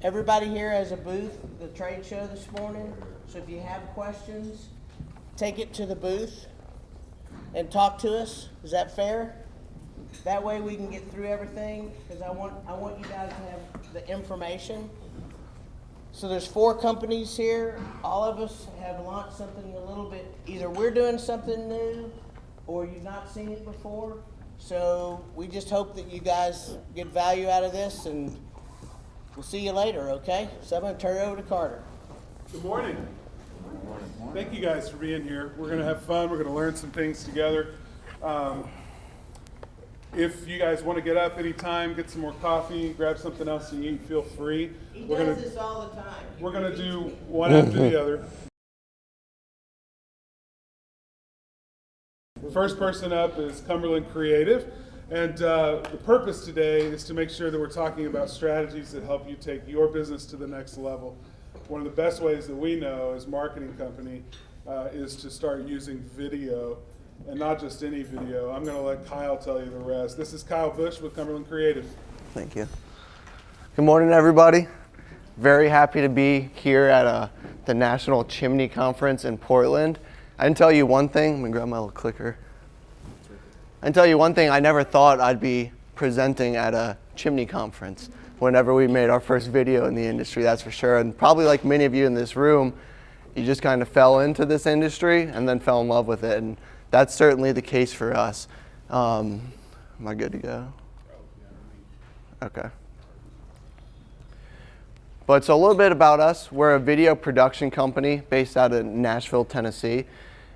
Everybody here has a booth at the trade show this morning, so if you have questions, take it to the booth and talk to us. Is that fair? That way we can get through everything, because I want you guys to have the information. So there's 4 companies here. All of us have launched something a little bit, either we're doing something new or you've not seen it before. So we just hope that you guys get value out of this, and we'll see you later, okay? So I'm going to turn it over to Carter. Good morning. Thank you guys for being here. We're going to have fun. We're going to learn some things together. If you guys want to get up anytime, get some more coffee, grab something else to eat, feel free. He does this all the time. We're going to do one after the other. The first person up is Cumberland Creative. And the purpose today is to make sure that we're talking about strategies that help you take your business to the next level. One of the best ways that we know as a marketing company is to start using video, and not just any video. I'm going to let Kyle tell you the rest. This is Kyle Bush with Cumberland Creative. Thank you. Good morning, everybody. Very happy to be here at the National Chimney Conference in Portland. I can tell you one thing. Let me grab my little clicker. I can tell you one thing. I never thought I'd be presenting at a chimney conference whenever we made our first video in the industry, that's for sure. And probably like many of you in this room, you just kind of fell into this industry and then fell in love with it. And that's certainly the case for us. Am I good to go? Okay. But so a little bit about us. We're a video production company based out of Nashville, Tennessee.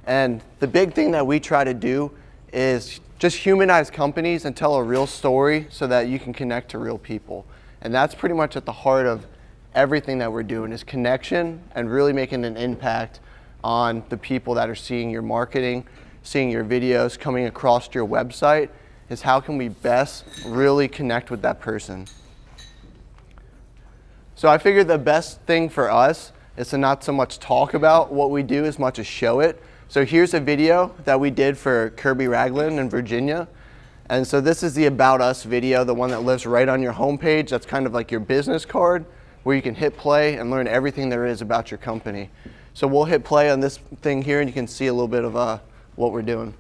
And the big thing that we try to do is just humanize companies and tell a real story so that you can connect to real people. And that's pretty much at the heart of everything that we're doing, is connection and really making an impact on the people that are seeing your marketing, seeing your videos, coming across your website, is how can we best really connect with that person. So I figured the best thing for us is to not so much talk about what we do as much as show it. So here's a video that we did for Kirby Ragland in Virginia. And so this is the About Us video, the one that lives right on your homepage. That's kind of like your business card where you can hit play and learn everything there is about your company. So we'll hit play on this thing here and you can see a little bit of what we're doing.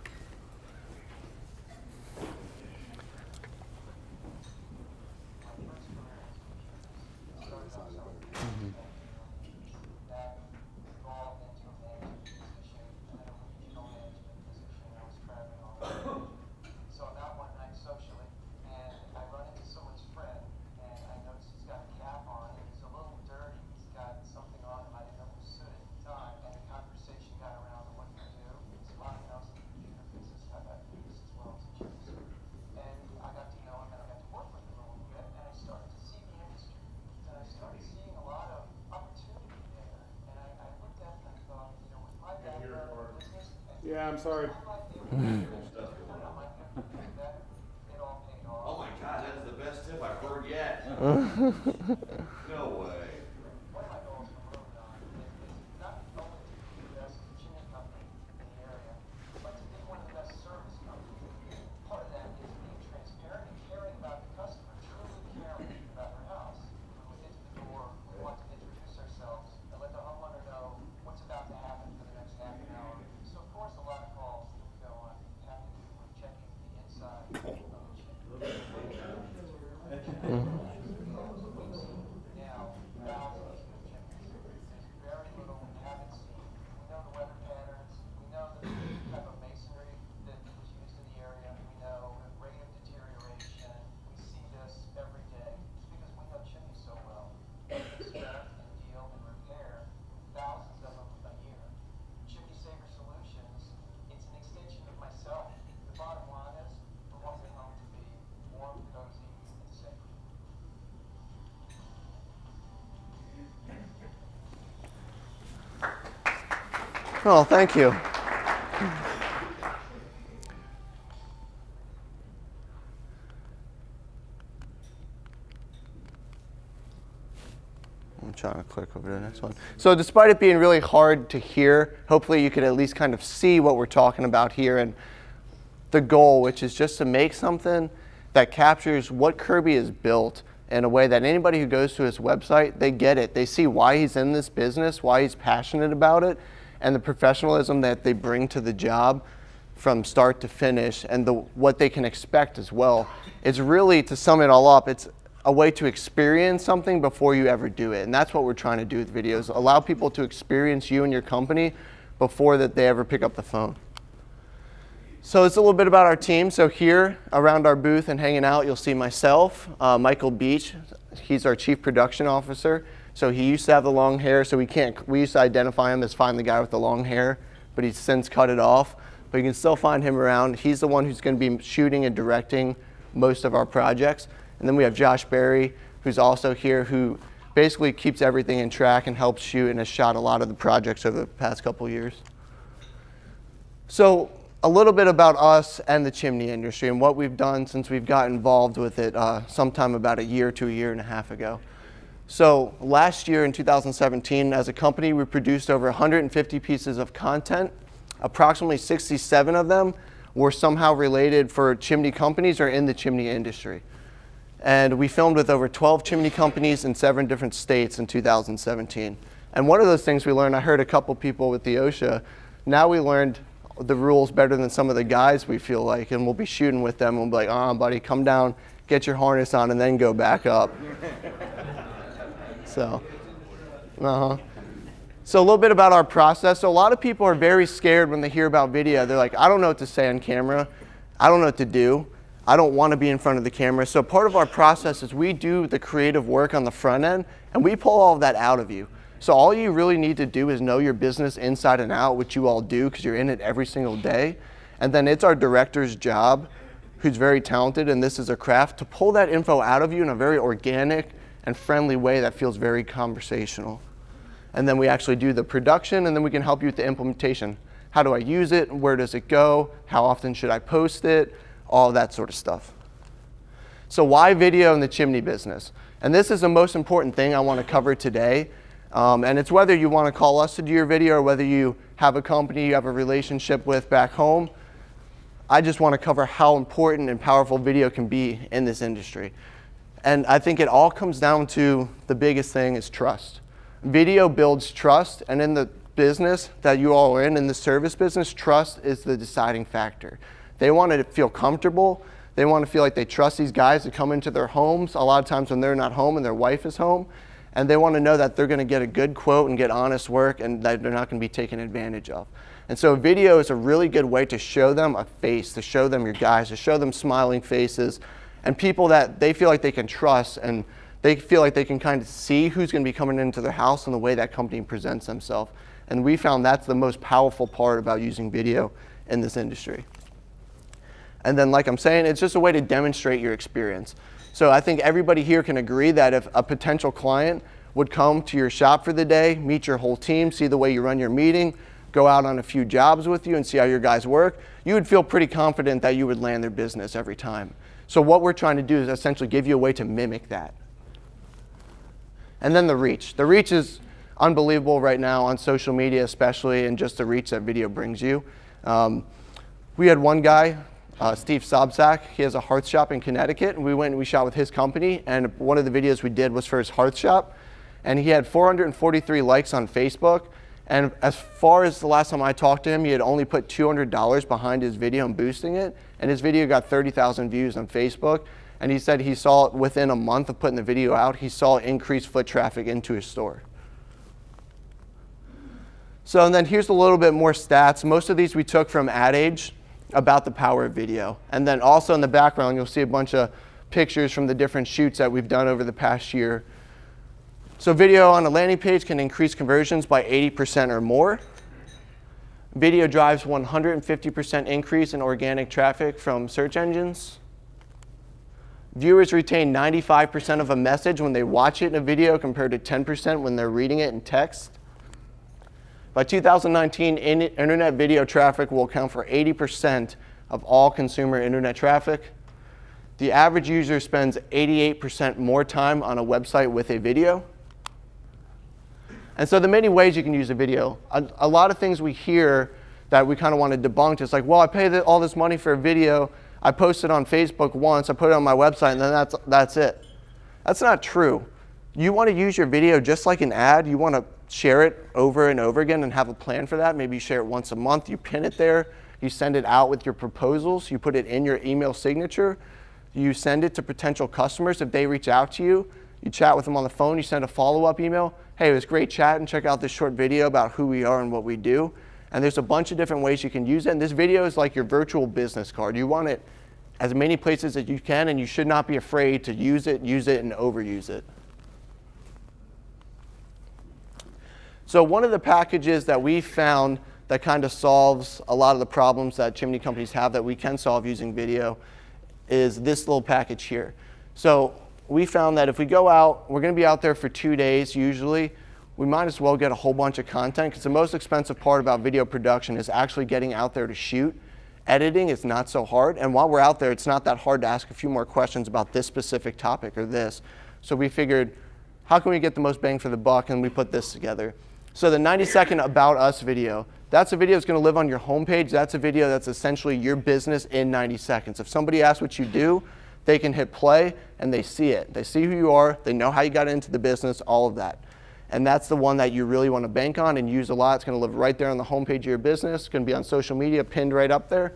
Yeah, I'm sorry. Oh my God, that is the best tip I've heard yet. No way. Oh, thank you. I'm trying to click over to the next one. So despite it being really hard to hear, hopefully you can at least kind of see what we're talking about here and the goal, which is just to make something that captures what Kirby has built in a way that anybody who goes to his website, they get it. They see why he's in this business, why he's passionate about it, and the professionalism that they bring to the job from start to finish, and what they can expect as well. It's really, to sum it all up, it's a way to experience something before you ever do it. And that's what we're trying to do with videos. Allow people to experience you and your company before that they ever pick up the phone. So it's a little bit about our team. So here around our booth and hanging out, you'll see myself, Michael Beach. He's our Chief Production Officer. So he used to have the long hair, so we used to identify him as find the guy with the long hair, but he's since cut it off. But you can still find him around. He's the one who's going to be shooting and directing most of our projects. And then we have Josh Berry, who's also here, who basically keeps everything in track and helps shoot and has shot a lot of the projects over the past couple years. So a little bit about us and the chimney industry and what we've done since we've got involved with it sometime about a year to a year and a half ago. So last year in 2017, as a company, we produced over 150 pieces of content. Approximately 67 of them were somehow related for chimney companies or in the chimney industry. And we filmed with over 12 chimney companies in 7 different states in 2017. And one of those things we learned, I heard a couple people with the OSHA, now we learned the rules better than some of the guys, we feel like, and we'll be shooting with them and we'll be like, buddy, come down, get your harness on, and then go back up. So, So a little bit about our process. So a lot of people are very scared when they hear about video. They're like, I don't know what to say on camera. I don't know what to do. I don't want to be in front of the camera. So part of our process is we do the creative work on the front end, and we pull all of that out of you. So all you really need to do is know your business inside and out, which you all do because you're in it every single day. And then it's our director's job, who's very talented, and this is a craft, to pull that info out of you in a very organic and friendly way that feels very conversational. And then we actually do the production, and then we can help you with the implementation. How do I use it? Where does it go? How often should I post it? All that sort of stuff. So why video in the chimney business? And this is the most important thing I want to cover today. And it's whether you want to call us to do your video or whether you have a company you have a relationship with back home. I just want to cover how important and powerful video can be in this industry. And I think it all comes down to the biggest thing is trust. Video builds trust, and in the business that you all are in the service business, trust is the deciding factor. They want to feel comfortable. They want to feel like they trust these guys to come into their homes a lot of times when they're not home and their wife is home. And they want to know that they're going to get a good quote and get honest work and that they're not going to be taken advantage of. And so video is a really good way to show them a face, to show them your guys, to show them smiling faces and people that they feel like they can trust, and they feel like they can kind of see who's going to be coming into their house and the way that company presents themselves. And we found that's the most powerful part about using video in this industry. And then, like I'm saying, it's just a way to demonstrate your experience. So I think everybody here can agree that if a potential client would come to your shop for the day, meet your whole team, see the way you run your meeting, go out on a few jobs with you and see how your guys work, you would feel pretty confident that you would land their business every time. So what we're trying to do is essentially give you a way to mimic that. And then the reach. The reach is unbelievable right now on social media especially, and just the reach that video brings you. We had one guy, Steve Sobczak. He has a hearth shop in Connecticut, and we went and we shot with his company, and one of the videos we did was for his hearth shop, and he had 443 likes on Facebook, and as far as the last time I talked to him, he had only put $200 behind his video and boosting it, and his video got 30,000 views on Facebook, and he said he saw it within a month of putting the video out, he saw increased foot traffic into his store. So and then here's a little bit more stats. Most of these we took from Ad Age about the power of video. And then also in the background, you'll see a bunch of pictures from the different shoots that we've done over the past year. So video on a landing page can increase conversions by 80% or more. Video drives 150% increase in organic traffic from search engines. Viewers retain 95% of a message when they watch it in a video compared to 10% when they're reading it in text. By 2019, internet video traffic will account for 80% of all consumer internet traffic. The average user spends 88% more time on a website with a video. And so the many ways you can use a video. A lot of things we hear that we kind of want to debunk. It's like, well, I pay all this money for a video. I post it on Facebook once. I put it on my website, and then that's it. That's not true. You want to use your video just like an ad. You want to share it over and over again and have a plan for that. Maybe you share it once a month, you pin it there, you send it out with your proposals, you put it in your email signature, you send it to potential customers. If they reach out to you, you chat with them on the phone, you send a follow-up email. Hey, it was great chatting, check out this short video about who we are and what we do. And there's a bunch of different ways you can use it. And this video is like your virtual business card. You want it as many places as you can, and you should not be afraid to use it, and overuse it. So one of the packages that we found that kind of solves a lot of the problems that chimney companies have that we can solve using video is this little package here. So we found that if we go out, we're going to be out there for 2 days usually, we might as well get a whole bunch of content, because the most expensive part about video production is actually getting out there to shoot. Editing is not so hard, and while we're out there, it's not that hard to ask a few more questions about this specific topic or this. So we figured, how can we get the most bang for the buck, and we put this together. So the 90-second About Us video, that's a video that's going to live on your homepage. That's a video that's essentially your business in 90 seconds. If somebody asks what you do, they can hit play and they see it. They see who you are, they know how you got into the business, all of that. And that's the one that you really want to bank on and use a lot. It's going to live right there on the homepage of your business. It's going to be on social media, pinned right up there.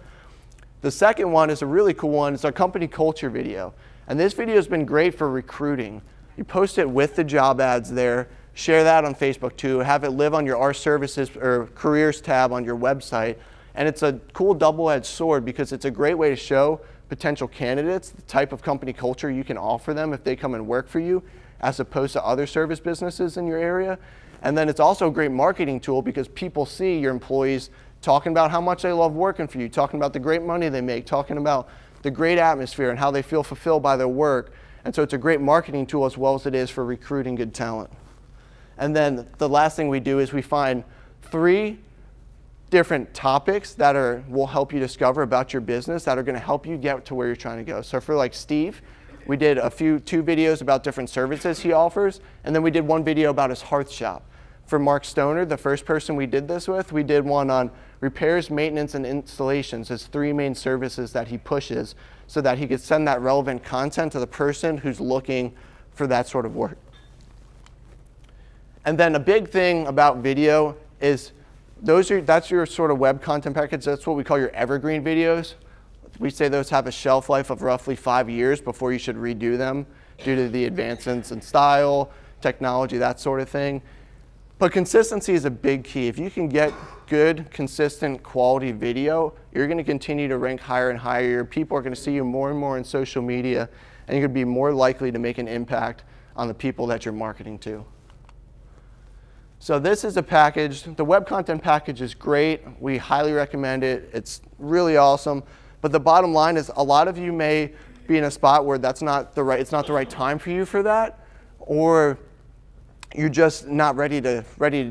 The second one is a really cool one. It's our company culture video. And this video has been great for recruiting. You post it with the job ads there. Share that on Facebook too. Have it live on your Our Services or Careers tab on your website. And it's a cool double-edged sword, because it's a great way to show potential candidates the type of company culture you can offer them if they come and work for you, as opposed to other service businesses in your area. And then it's also a great marketing tool, because people see your employees talking about how much they love working for you, talking about the great money they make, talking about the great atmosphere and how they feel fulfilled by their work. And so it's a great marketing tool as well as it is for recruiting good talent. And then the last thing we do is we find 3 different topics that will help you discover about your business, that are going to help you get to where you're trying to go. So for like Steve, we did 2 videos about different services he offers, and then we did 1 video about his hearth shop. For Mark Stoner, the first person we did this with, we did one on repairs, maintenance, and installations, his 3 main services that he pushes, so that he could send that relevant content to the person who's looking for that sort of work. And then a big thing about video is that's your sort of web content package. That's what we call your evergreen videos. We say those have a shelf life of roughly 5 years before you should redo them due to the advancements in style, technology, that sort of thing. But consistency is a big key. If you can get good, consistent, quality video, you're going to continue to rank higher and higher. People are going to see you more and more in social media, and you're going to be more likely to make an impact on the people that you're marketing to. So this is a package. The web content package is great. We highly recommend it. It's really awesome. But the bottom line is, a lot of you may be in a spot where it's not the right time for you for that, or you're just not ready to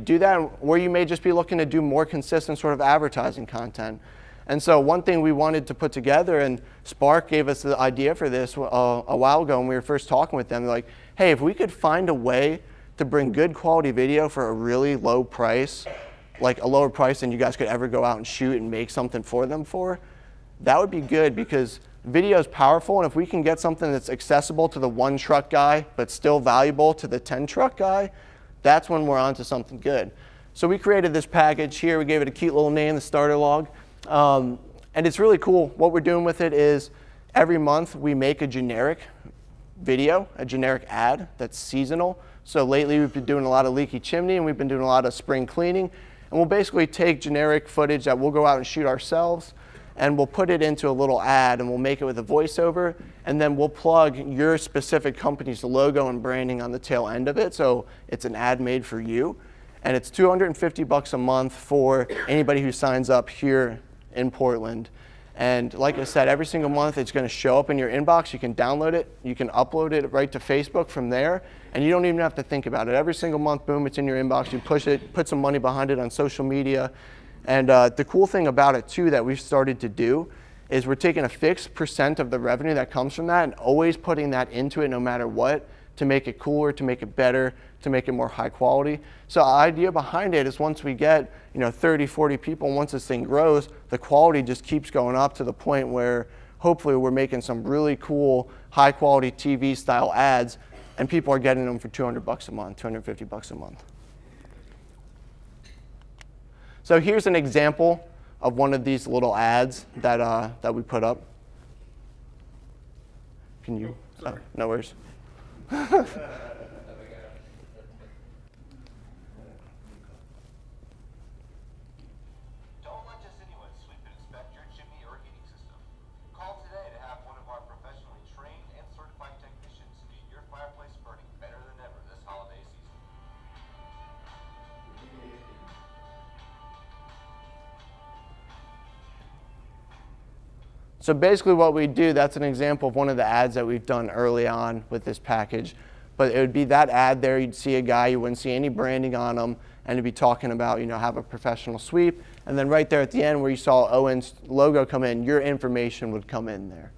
do that, or you may just be looking to do more consistent sort of advertising content. And so one thing we wanted to put together, and Spark gave us the idea for this a while ago when we were first talking with them, they're like, hey, if we could find a way to bring good quality video for a really low price, like a lower price than you guys could ever go out and shoot and make something for them for, that would be good, because video is powerful, and if we can get something that's accessible to the 1 truck guy but still valuable to the 10 truck guy, that's when we're onto something good. So we created this package here. We gave it a cute little name, the starter log, and it's really cool. What we're doing with it is every month we make a generic video, a generic ad that's seasonal. So lately we've been doing a lot of leaky chimney, and we've been doing a lot of spring cleaning, and we'll basically take generic footage that we'll go out and shoot ourselves, and we'll put it into a little ad, and we'll make it with a voiceover, and then we'll plug your specific company's logo and branding on the tail end of it, so it's an ad made for you. And it's $250 a month for anybody who signs up here in Portland. And like I said, every single month it's going to show up in your inbox. You can download it, you can upload it right to Facebook from there, and you don't even have to think about it. Every single month, boom, it's in your inbox. You push it, put some money behind it on social media. And the cool thing about it too that we've started to do is we're taking a fixed % of the revenue that comes from that and always putting that into it no matter what, to make it cooler, to make it better, to make it more high quality. So the idea behind it is once we get 30, 40 people, once this thing grows, the quality just keeps going up to the point where hopefully we're making some really cool high quality TV style ads and people are getting them for $200 a month, $250 a month. So here's an example of one of these little ads that we put up. Can you? Oh, sorry. No worries. Don't let just anyone sweep and inspect your chimney or heating system. Call today to have one of our professionally trained and certified technicians get your fireplace burning better than ever this holiday season. So basically what we do, that's an example of one of the ads that we've done early on with this package. But it would be that ad there, you'd see a guy, you wouldn't see any branding on him, and it'd be talking about, have a professional sweep. And then right there at the end where you saw Owen's logo come in, your information would come in there.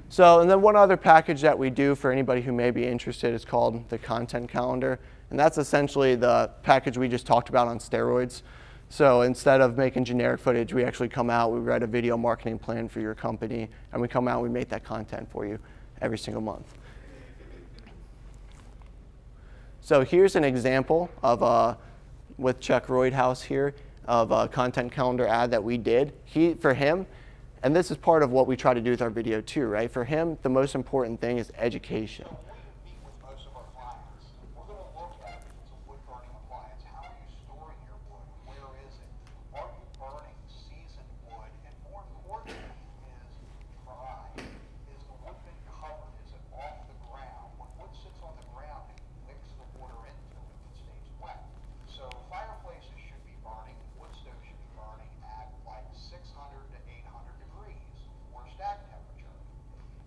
So, and then one other package that we do for anybody who may be interested is called the Content Calendar. And that's essentially the package we just talked about on steroids. So instead of making generic footage, we actually come out, we write a video marketing plan for your company, and we come out and we make that content for you every single month. So here's an example of, with Chuck Roydhouse here, of a content calendar ad that we did. For him, and this is part of what we try to do with our video too, right? For him, the most important thing is education. Meet with most of our clients. We're going to look at if it's a wood burning appliance. How are you storing your wood? Where is it? Are you burning seasoned wood? And more importantly is dry. Is the wood been covered? Is it off the ground? When wood sits on the ground, it mix the water into it. It stays wet. So fireplaces should be burning, wood stoves should be burning at like 600 to 800 degrees for stack temperature.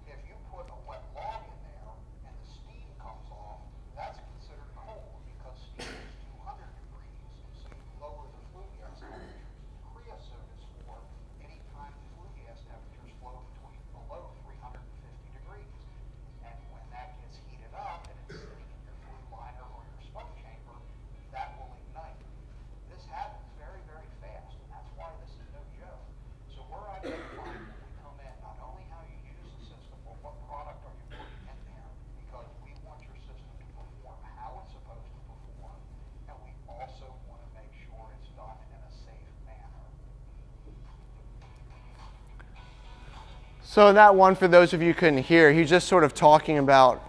If you put a wet log in there and the steam comes off, that's considered cold because steam is 200 degrees, so you lower the flue gas temperatures. Creosote is for any time the flue gas temperatures flow between below 350 degrees. And when that gets heated up and it's sitting in your flue liner or your smoke chamber, that will ignite. This happens very, very fast, and that's why this is no joke. So we're identifying when we come in, not only how you use the system, but what product are you putting in there, because we want your system to perform how it's supposed to perform, and we also want to make sure it's done in a safe manner. So in that one, for those of you who couldn't hear, he's just sort of talking about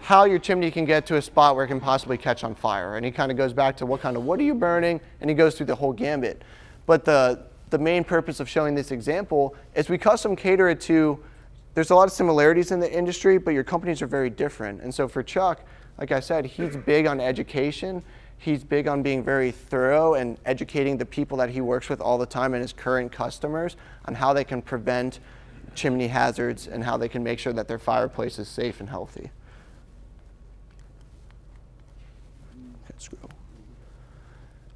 how your chimney can get to a spot where it can possibly catch on fire. And he kind of goes back to what kind of wood are you burning, and he goes through the whole gambit. But the main purpose of showing this example is we custom cater it to, there's a lot of similarities in the industry, but your companies are very different. And so for Chuck, like I said, he's big on education. He's big on being very thorough and educating the people that he works with all the time and his current customers on how they can prevent chimney hazards and how they can make sure that their fireplace is safe and healthy. Screw.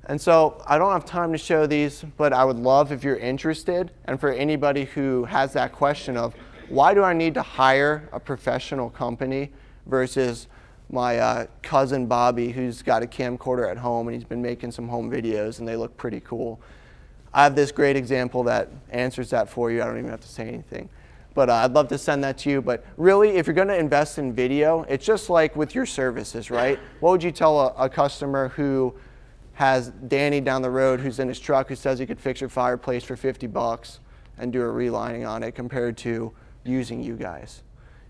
And so I don't have time to show these, but I would love if you're interested, and for anybody who has that question of why do I need to hire a professional company versus my cousin Bobby who's got a camcorder at home and he's been making some home videos and they look pretty cool. I have this great example that answers that for you. I don't even have to say anything. But I'd love to send that to you. But really, if you're going to invest in video, it's just like with your services, right? What would you tell a customer who has Danny down the road who's in his truck who says he could fix your fireplace for $50 and do a relining on it compared to using you guys?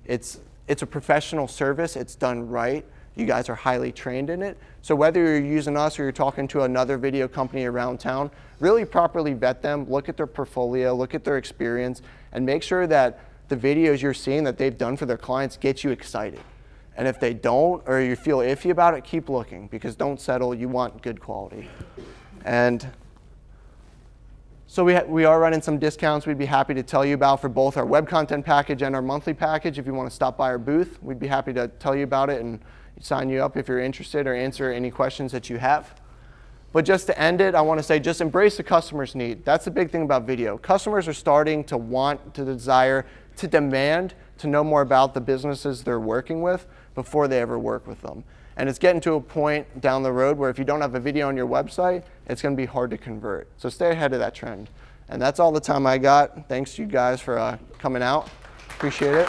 It's a professional service. It's done right. You guys are highly trained in it. So whether you're using us or you're talking to another video company around town, really properly vet them, look at their portfolio, look at their experience, and make sure that the videos you're seeing that they've done for their clients get you excited. And if they don't, or you feel iffy about it, keep looking, because don't settle. You want good quality. And so we are running some discounts we'd be happy to tell you about for both our web content package and our monthly package. If you want to stop by our booth, we'd be happy to tell you about it and sign you up if you're interested or answer any questions that you have. But just to end it, I want to say just embrace the customer's need. That's the big thing about video. Customers are starting to want, to desire, to demand to know more about the businesses they're working with before they ever work with them. And it's getting to a point down the road where if you don't have a video on your website, it's going to be hard to convert. So stay ahead of that trend. And that's all the time I got. Thanks to you guys for coming out. Appreciate it.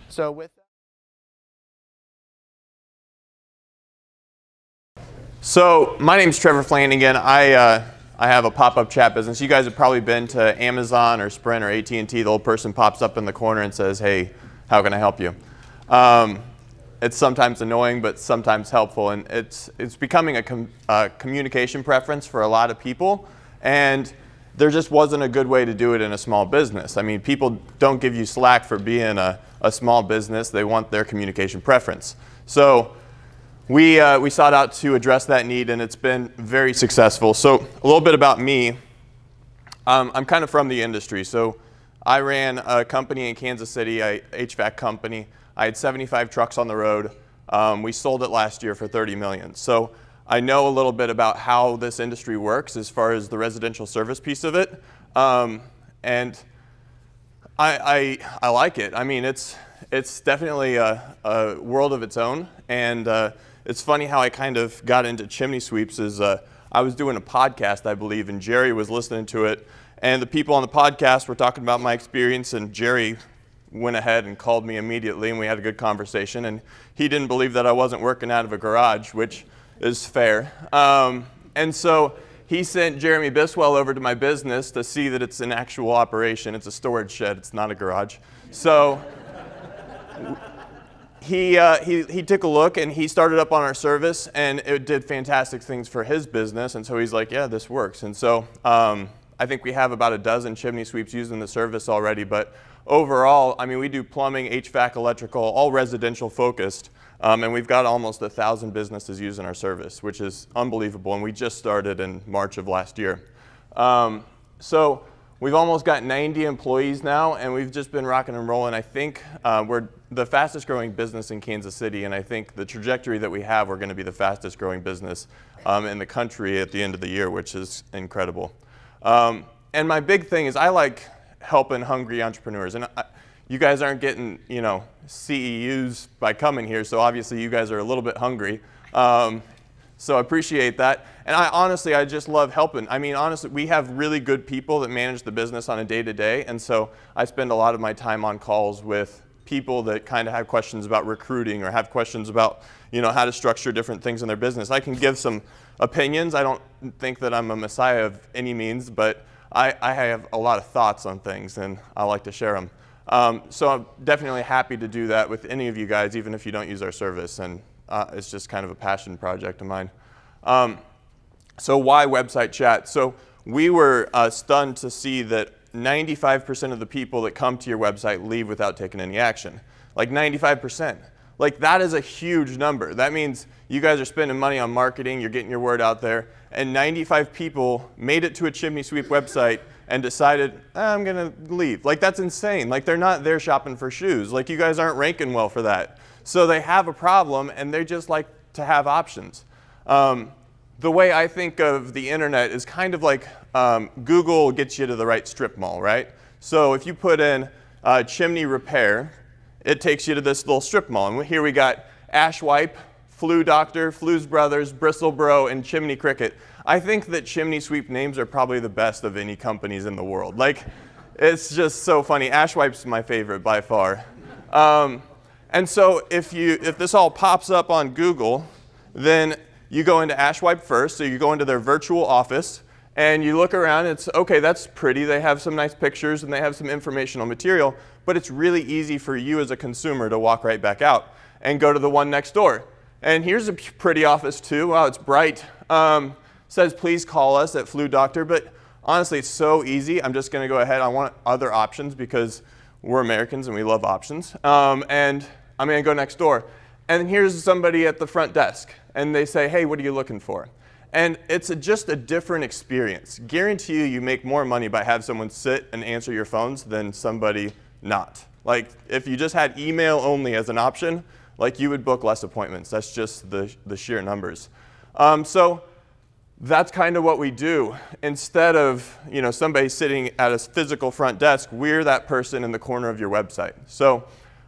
So with So my name's Trevor Flanagan. I have a pop-up chat business. You guys have probably been to Amazon or Sprint or AT&T. The old person pops up in the corner and says, "Hey, how can I help you?" It's sometimes annoying, but sometimes helpful, and it's becoming a communication preference for a lot of people. And there just wasn't a good way to do it in a small business. I mean, people don't give you slack for being a small business. They want their communication preference. So we sought out to address that need, and it's been very successful. So a little bit about me. I'm kind of from the industry. So I ran a company in Kansas City, a HVAC company. I had 75 trucks on the road. We sold it last year for $30 million. So I know a little bit about how this industry works as far as the residential service piece of it. And I like it. I mean, it's definitely a world of its own. And it's funny how I kind of got into chimney sweeps is I was doing a podcast, I believe, and Jerry was listening to it. And the people on the podcast were talking about my experience, and Jerry went ahead and called me immediately, and we had a good conversation. And he didn't believe that I wasn't working out of a garage, which is fair. And so he sent Jeremy Biswell over to my business to see that it's an actual operation. It's a storage shed. It's not a garage. So he took a look, and he started up on our service, and it did fantastic things for his business. And so he's like, yeah, this works. And so I think we have about a dozen chimney sweeps using the service already. But overall, I mean, we do plumbing, HVAC, electrical, all residential focused. And we've got almost 1,000 businesses using our service, which is unbelievable. And we just started in March of last year. So we've almost got 90 employees now, and we've just been rocking and rolling. I think we're the fastest growing business in Kansas City, and I think the trajectory that we have, we're going to be the fastest growing business in the country at the end of the year, which is incredible. And my big thing is I like helping hungry entrepreneurs. And you guys aren't getting, CEUs by coming here, so obviously you guys are a little bit hungry. So I appreciate that. And I just love helping. I mean, honestly, we have really good people that manage the business on a day-to-day, and so I spend a lot of my time on calls with people that kind of have questions about recruiting or have questions about, how to structure different things in their business. I can give some opinions. I don't think that I'm a messiah of any means, but I have a lot of thoughts on things, and I like to share them. So I'm definitely happy to do that with any of you guys, even if you don't use our service, and it's just kind of a passion project of mine. So why website chat? So we were stunned to see that 95% of the people that come to your website leave without taking any action. Like 95%. Like that is a huge number. That means you guys are spending money on marketing, you're getting your word out there, and 95 people made it to a chimney sweep website and decided, I'm gonna leave. Like that's insane. Like they're not there shopping for shoes. Like you guys aren't ranking well for that. So they have a problem and they just like to have options. The way I think of the internet is kind of like Google gets you to the right strip mall, right? So if you put in chimney repair, it takes you to this little strip mall. And here we got Ashwipe, Flu Doctor, Flu's Brothers, Bristle Bro, and Chimney Cricket. I think that chimney sweep names are probably the best of any companies in the world. Like, it's just so funny. Ashwipe's my favorite by far. And so if this all pops up on Google, then you go into Ashwipe first. So you go into their virtual office, and you look around. It's okay. That's pretty. They have some nice pictures, and they have some informational material. But it's really easy for you as a consumer to walk right back out and go to the one next door. And here's a pretty office too. Wow, it's bright. Says please call us at Flu Doctor. But honestly, it's so easy. I'm just going to go ahead. I want other options because we're Americans and we love options. And I'm going to go next door. And here's somebody at the front desk. And they say, hey, what are you looking for? And it's just a different experience. Guarantee you make more money by having someone sit and answer your phones than somebody not. Like if you just had email only as an option, like you would book less appointments. That's just the sheer numbers. So that's kind of what we do. Instead of somebody sitting at a physical front desk, we're that person in the corner of your website. So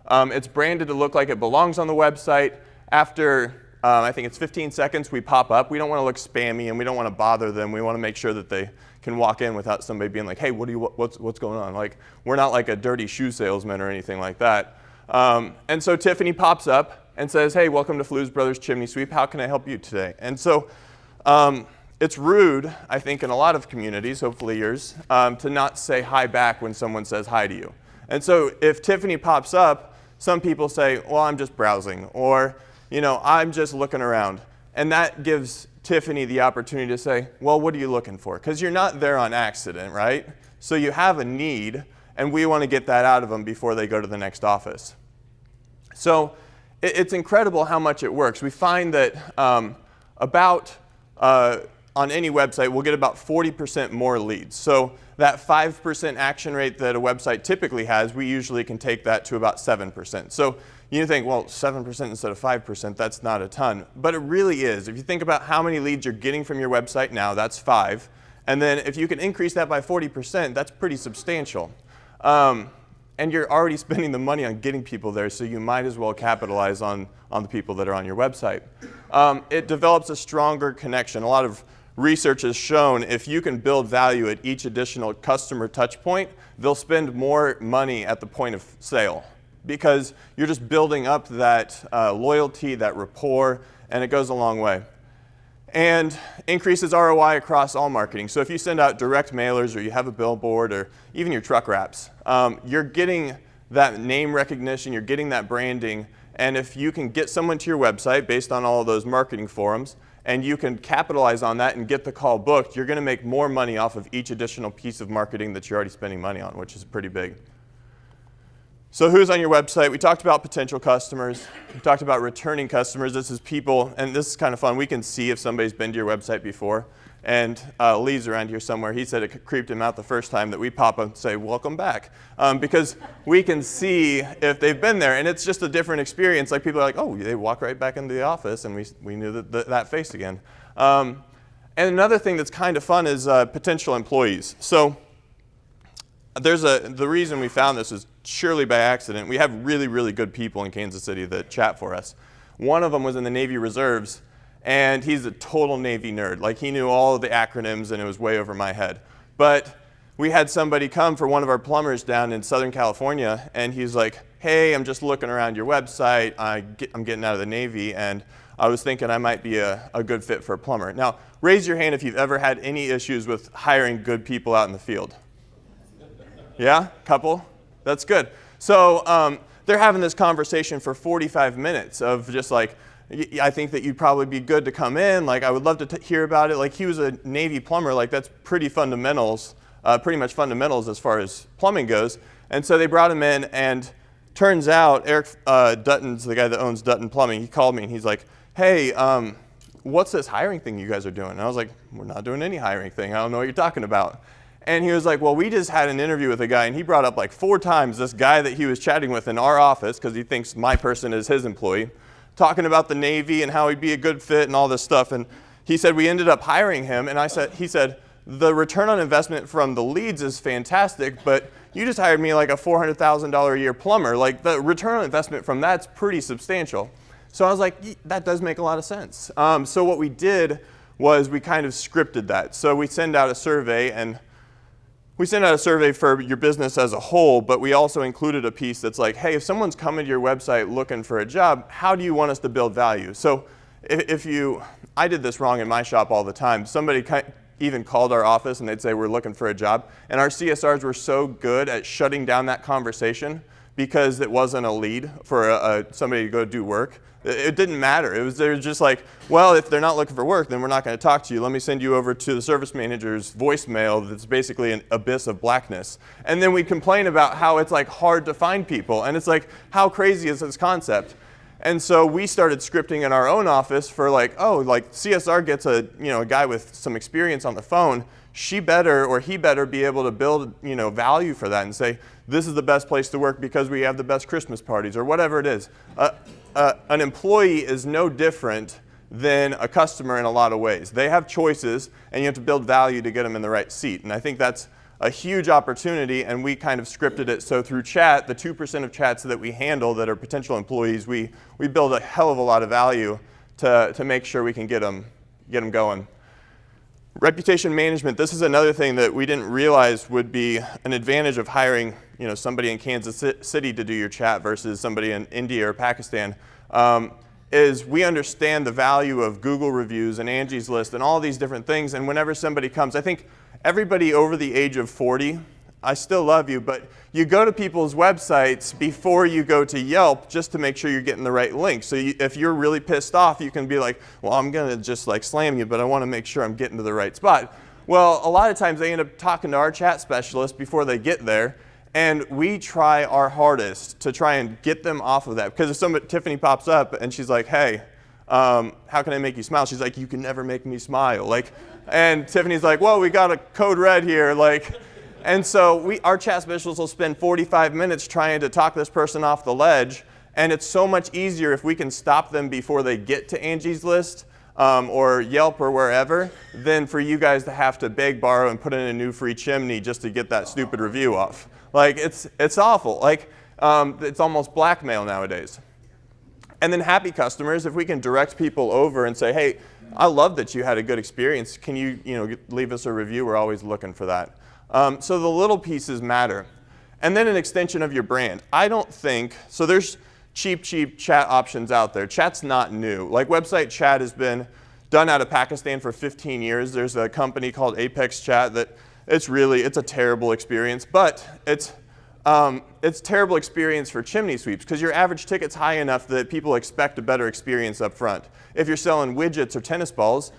it's branded to look like it belongs on the website. After I think it's 15 seconds, we pop up. We don't want to look spammy and we don't want to bother them. We want to make sure that they can walk in without somebody being like, hey, what's going on? Like, we're not like a dirty shoe salesman or anything like that. And so Tiffany pops up and says, hey, welcome to Flues Brothers Chimney Sweep. How can I help you today? And so it's rude, I think, in a lot of communities, hopefully yours, to not say hi back when someone says hi to you. And so if Tiffany pops up, some people say, well, I'm just browsing, or, you know, I'm just looking around. And that gives Tiffany the opportunity to say, well, what are you looking for? Because you're not there on accident, right? So you have a need, and we want to get that out of them before they go to the next office. So it's incredible how much it works. We find that on any website, we'll get about 40% more leads. So that 5% action rate that a website typically has, we usually can take that to about 7%. So you think, well, 7% instead of 5%, that's not a ton. But it really is. If you think about how many leads you're getting from your website now, that's 5. And then if you can increase that by 40%, that's pretty substantial. And you're already spending the money on getting people there, so you might as well capitalize on the people that are on your website. It develops a stronger connection. A lot of research has shown if you can build value at each additional customer touch point, they'll spend more money at the point of sale because you're just building up that loyalty, that rapport, and it goes a long way. And increases ROI across all marketing. So if you send out direct mailers or you have a billboard or even your truck wraps, you're getting that name recognition, you're getting that branding, and if you can get someone to your website based on all of those marketing forums, and you can capitalize on that and get the call booked, you're going to make more money off of each additional piece of marketing that you're already spending money on, which is pretty big. So who's on your website? We talked about potential customers. We talked about returning customers. This is people, and this is kind of fun. We can see if somebody's been to your website before. And Lee's around here somewhere. He said it creeped him out the first time that we pop up and say, welcome back. Because we can see if they've been there. And it's just a different experience. Like people are like, oh, they walk right back into the office. And we knew that face again. And another thing that's kind of fun is potential employees. So the reason we found this is surely by accident. We have really, really good people in Kansas City that chat for us. One of them was in the Navy Reserves. And he's a total Navy nerd. Like, he knew all of the acronyms, and it was way over my head. But we had somebody come for one of our plumbers down in Southern California, and he's like, hey, I'm just looking around your website. I'm getting out of the Navy, and I was thinking I might be a good fit for a plumber. Now, raise your hand if you've ever had any issues with hiring good people out in the field. Yeah? Couple? That's good. So they're having this conversation for 45 minutes of just like, I think that you'd probably be good to come in. Like, I would love to hear about it. Like, he was a Navy plumber. Like, that's pretty fundamentals, pretty much fundamentals as far as plumbing goes. And so they brought him in, and turns out Eric Dutton's the guy that owns Dutton Plumbing. He called me, and he's like, hey, what's this hiring thing you guys are doing? And I was like, we're not doing any hiring thing. I don't know what you're talking about. And he was like, well, we just had an interview with a guy, and he brought up like 4 times this guy that he was chatting with in our office because he thinks my person is his employee, talking about the Navy and how he'd be a good fit and all this stuff. And he said we ended up hiring him. And he said, the return on investment from the leads is fantastic, but you just hired me like a $400,000 a year plumber. Like, the return on investment from that's pretty substantial. So I was like, that does make a lot of sense. So what we did was we kind of scripted that. So we send out a survey, and we send out a survey for your business as a whole, but we also included a piece that's like, hey, if someone's coming to your website looking for a job, how do you want us to build value? So I did this wrong in my shop all the time. Somebody even called our office and they'd say, we're looking for a job. And our CSRs were so good at shutting down that conversation because it wasn't a lead for somebody to go do work. It didn't matter. They were just like, well, if they're not looking for work, then we're not going to talk to you. Let me send you over to the service manager's voicemail that's basically an abyss of blackness. And then we complain about how it's like hard to find people. And it's like, how crazy is this concept? And so we started scripting in our own office for like, oh, like CSR gets a guy with some experience on the phone. She better or he better be able to build value for that and say, this is the best place to work because we have the best Christmas parties or whatever it is. An employee is no different than a customer in a lot of ways. They have choices, and you have to build value to get them in the right seat. And I think that's a huge opportunity, and we kind of scripted it. So through chat, the 2% of chats that we handle that are potential employees, we build a hell of a lot of value to make sure we can get them going. Reputation management, this is another thing that we didn't realize would be an advantage of hiring somebody in Kansas City to do your chat versus somebody in India or Pakistan, is we understand the value of Google reviews and Angie's List and all these different things. And whenever somebody comes, I think everybody over the age of 40, I still love you, but you go to people's websites before you go to Yelp just to make sure you're getting the right link. So if you're really pissed off, you can be like, well, I'm going to just like slam you, but I want to make sure I'm getting to the right spot. Well, a lot of times they end up talking to our chat specialist before they get there, and we try our hardest to try and get them off of that. Because if Tiffany pops up and she's like, hey, how can I make you smile? She's like, you can never make me smile. And Tiffany's like, well, we got a code red here. And so our chat specialists will spend 45 minutes trying to talk this person off the ledge, and it's so much easier if we can stop them before they get to Angie's List or Yelp or wherever than for you guys to have to beg, borrow, and put in a new free chimney just to get that stupid review off. It's awful. It's almost blackmail nowadays. And then happy customers, if we can direct people over and say, hey, I love that you had a good experience. Can you leave us a review? We're always looking for that. So the little pieces matter. And then an extension of your brand. I don't think, so there's cheap chat options out there. Chat's not new. Website chat has been done out of Pakistan for 15 years. There's a company called Apex Chat that it's a terrible experience, but it's terrible experience for chimney sweeps because your average ticket's high enough that people expect a better experience up front. If you're selling widgets or tennis balls,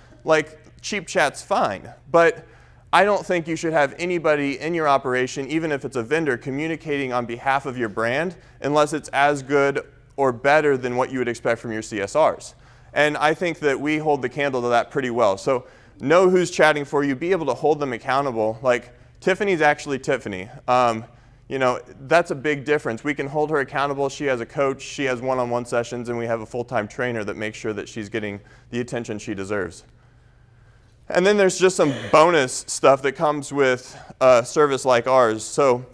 cheap chat's fine. But I don't think you should have anybody in your operation, even if it's a vendor, communicating on behalf of your brand unless it's as good or better than what you would expect from your CSRs. And I think that we hold the candle to that pretty well. So know who's chatting for you, be able to hold them accountable. Tiffany's actually Tiffany. That's a big difference. We can hold her accountable. She has a coach, she has one-on-one sessions, and we have a full-time trainer that makes sure that she's getting the attention she deserves. And then there's just some bonus stuff that comes with a service like ours. So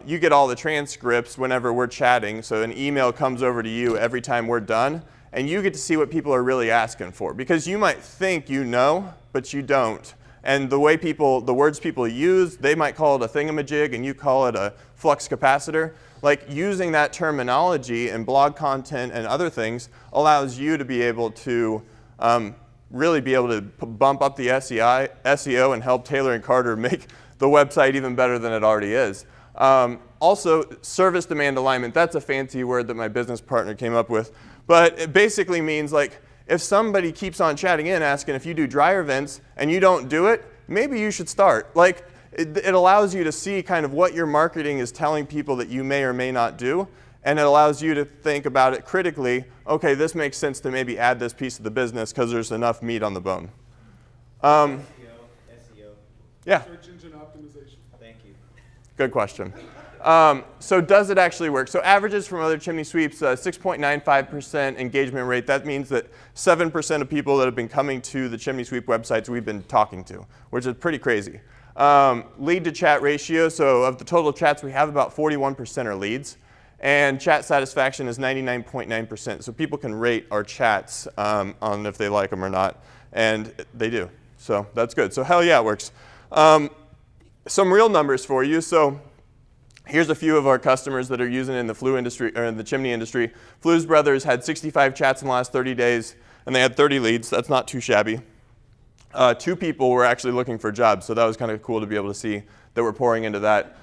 you get all the transcripts whenever we're chatting. So an email comes over to you every time we're done, and you get to see what people are really asking for. Because you might think you know, but you don't. And the words people use, they might call it a thingamajig, and you call it a flux capacitor. Using that terminology in blog content and other things allows you to be able to really be able to bump up the SEO and help Taylor and Carter make the website even better than it already is. Also, service demand alignment. That's a fancy word that my business partner came up with. But it basically means if somebody keeps on chatting in asking if you do dryer vents and you don't do it, maybe you should start. It allows you to see kind of what your marketing is telling people that you may or may not do. And it allows you to think about it critically. Okay, this makes sense to maybe add this piece of the business because there's enough meat on the bone. SEO. Yeah. Search engine optimization. Thank you. Good question. So does it actually work? So averages from other chimney sweeps, 6.95% engagement rate. That means that 7% of people that have been coming to the chimney sweep websites we've been talking to, which is pretty crazy. Lead to chat ratio. So of the total chats we have, about 41% are leads. And chat satisfaction is 99.9%. So people can rate our chats on if they like them or not. And they do. So that's good. So hell yeah, it works. Some real numbers for you. So here's a few of our customers that are using it in the flue industry or in the chimney industry. Flues Brothers had 65 chats in the last 30 days, and they had 30 leads. That's not too shabby. 2 people were actually looking for jobs, so that was kind of cool to be able to see that we're pouring into that.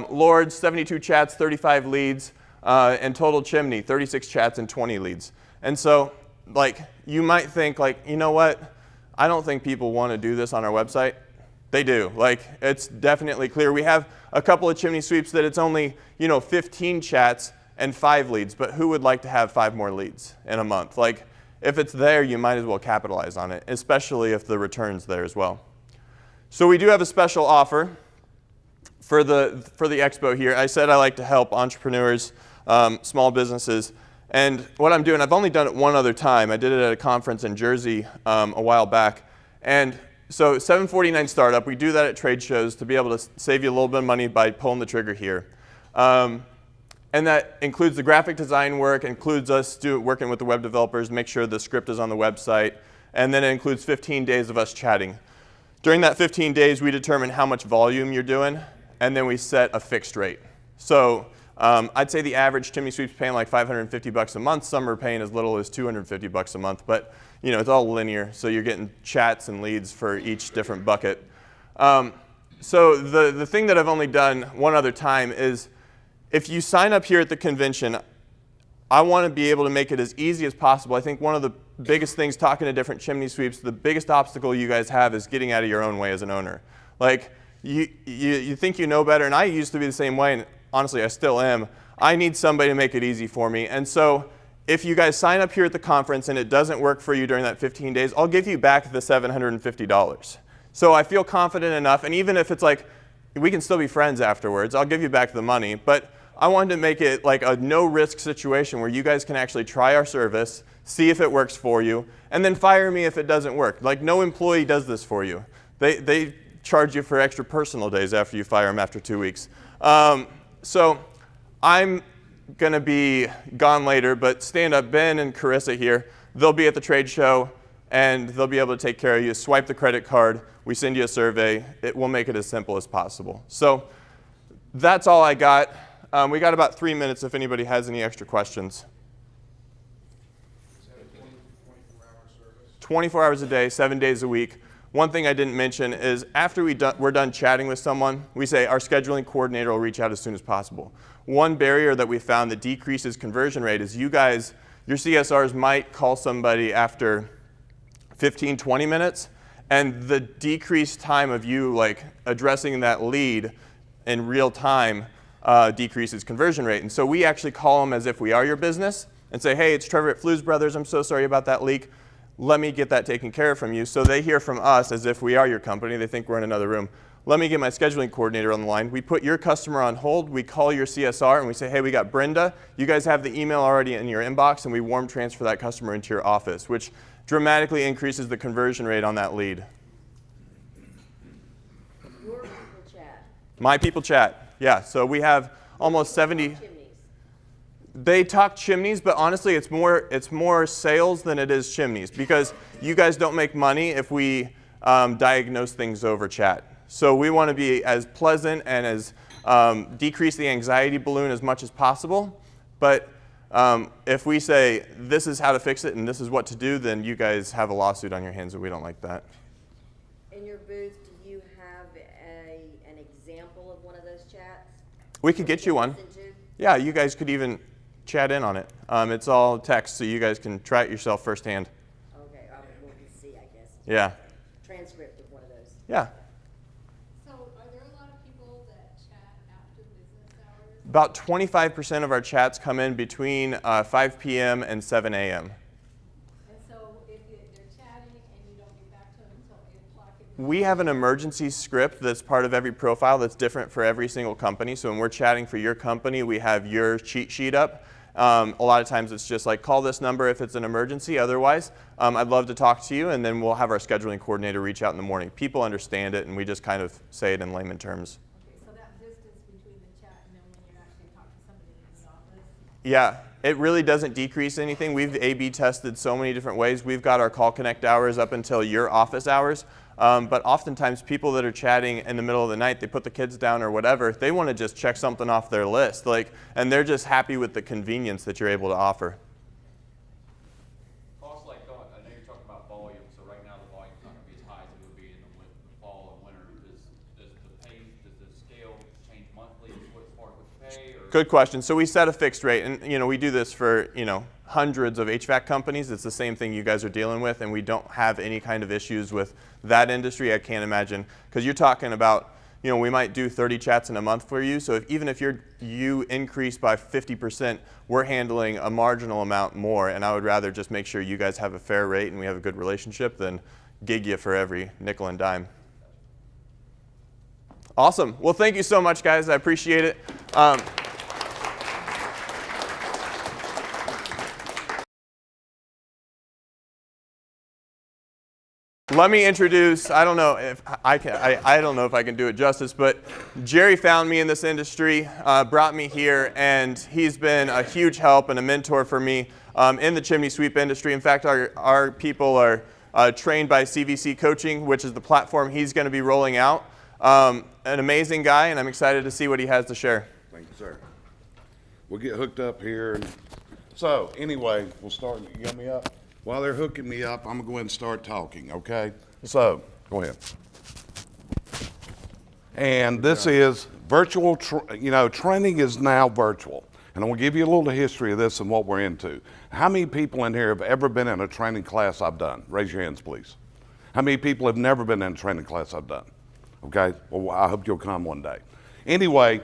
Lords, 72 chats, 35 leads, and Total Chimney, 36 chats and 20 leads. And so, you might think, you know what? I don't think people want to do this on our website. They do. It's definitely clear. We have a couple of chimney sweeps that it's only, 15 chats and 5 leads, but who would like to have 5 more leads in a month? If it's there, you might as well capitalize on it, especially if the return's there as well. So we do have a special offer for the expo here. I said I like to help entrepreneurs, small businesses. And what I'm doing, I've only done it one other time. I did it at a conference in Jersey a while back. And so $749 startup, we do that at trade shows to be able to save you a little bit of money by pulling the trigger here. And that includes the graphic design work, includes us working with the web developers, make sure the script is on the website, and then it includes 15 days of us chatting. During that 15 days, we determine how much volume you're doing, and then we set a fixed rate. So I'd say the average chimney sweep's paying like $550 a month. Some are paying as little as $250 a month, but it's all linear, so you're getting chats and leads for each different bucket. So the thing that I've only done one other time is, if you sign up here at the convention, I want to be able to make it as easy as possible. I think one of the biggest things talking to different chimney sweeps, the biggest obstacle you guys have is getting out of your own way as an owner. Like, you think you know better, and I used to be the same way, and honestly, I still am. I need somebody to make it easy for me. And so if you guys sign up here at the conference and it doesn't work for you during that 15 days, I'll give you back the $750. So I feel confident enough, and even if it's like, we can still be friends afterwards, I'll give you back the money. But I wanted to make it like a no-risk situation where you guys can actually try our service, see if it works for you, and then fire me if it doesn't work. Like, no employee does this for you. They charge you for extra personal days after you fire them after 2 weeks. So I'm going to be gone later, but stand up, Ben and Carissa here, they'll be at the trade show, and they'll be able to take care of you. Swipe the credit card. We send you a survey. It will make it as simple as possible. So that's all I got. We got about 3 minutes if anybody has any extra questions. 24 hours a day, 7 days a week. One thing I didn't mention is after we're done chatting with someone, we say our scheduling coordinator will reach out as soon as possible. One barrier that we found that decreases conversion rate is you guys, your CSRs might call somebody after 15, 20 minutes, and the decreased time of you like addressing that lead in real time decreases conversion rate. And so we actually call them as if we are your business and say, hey, it's Trevor at Flues Brothers. I'm so sorry about that leak. Let me get that taken care of from you. So they hear from us as if we are your company. They think we're in another room. Let me get my scheduling coordinator on the line. We put your customer on hold. We call your CSR and we say, hey, we got Brenda. You guys have the email already in your inbox, and we warm transfer that customer into your office, which dramatically increases the conversion rate on that lead. Your people chat. My people chat. Yeah, so we have almost 70. Chimneys. They talk chimneys, but honestly, it's more sales than it is chimneys, because you guys don't make money if we diagnose things over chat. So we want to be as pleasant and as decrease the anxiety balloon as much as possible. But if we say this is how to fix it and this is what to do, then you guys have a lawsuit on your hands, and we don't like that. In your booth, do you have an example of one of those chats? We could get you one. Listen to? Yeah, you guys could even chat in on it. It's all text, so you guys can try it yourself firsthand. Okay, we can see, I guess. Yeah. Transcript of one of those. Yeah. So are there a lot of people that chat after business hours? About 25% of our chats come in between 5 p.m. and 7 a.m. And so if they're chatting and you don't get back to them until 8 o'clock in the We have an emergency script that's part of every profile that's different for every single company. So when we're chatting for your company, we have your cheat sheet up. A lot of times it's just like, call this number if it's an emergency. Otherwise, I'd love to talk to you, and then we'll have our scheduling coordinator reach out in the morning. People understand it, and we just kind of say it in layman terms. Okay, so that distance between the chat and then when you actually talk to somebody in the office? Yeah, it really doesn't decrease anything. We've A/B tested so many different ways. We've got our call connect hours up until your office hours. But oftentimes people that are chatting in the middle of the night, they put the kids down or whatever, they want to just check something off their list. And they're just happy with the convenience that you're able to offer. Costs like, I know you're talking about volume, so right now the volume's not going to be as high as it would be in the fall and winter. Does the scale change monthly as far as what you pay? Or? Good question. So we set a fixed rate, and we do this for hundreds of HVAC companies. It's the same thing you guys are dealing with, and we don't have any kind of issues with that industry. I can't imagine, because you're talking about, we might do 30 chats in a month for you. So even if you increase by 50%, we're handling a marginal amount more, and I would rather just make sure you guys have a fair rate and we have a good relationship than gig you for every nickel and dime. Awesome. Well, thank you so much, guys. I appreciate it. let me introduce, I don't know if I can, I don't know if I can do it justice, but Jerry found me in this industry, brought me here, and he's been a huge help and a mentor for me in the chimney sweep industry. In fact, our people are trained by CVC Coaching, which is the platform he's going to be rolling out. An amazing guy, and I'm excited to see what he has to share. Thank you, sir. We'll get hooked up here. So anyway, we'll start. You got me up? While they're hooking me up, I'm going to go ahead and start talking, okay? So, go ahead. And this is virtual, training is now virtual. And I'm going to give you a little history of this and what we're into. How many people in here have ever been in a training class I've done? Raise your hands, please. How many people have never been in a training class I've done? Okay, well, I hope you'll come one day. Anyway,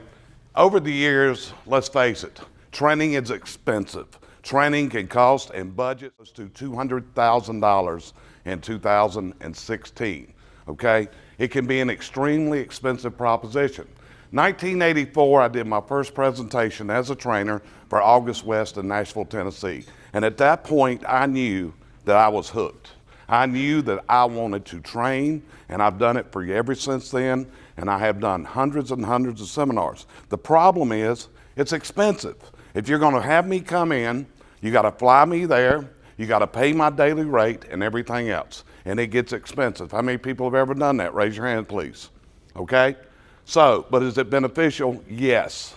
over the years, let's face it, training is expensive. Training can cost and budget to $200,000 in 2016, okay? It can be an extremely expensive proposition. 1984, I did my first presentation as a trainer for August West in Nashville, Tennessee. And at that point, I knew that I was hooked. I knew that I wanted to train, and I've done it for ever since then, and I have done hundreds and hundreds of seminars. The problem is, it's expensive. If you're gonna have me come in, you gotta fly me there, you gotta pay my daily rate and everything else, and it gets expensive. How many people have ever done that? Raise your hand, please. Okay? So, but is it beneficial? Yes.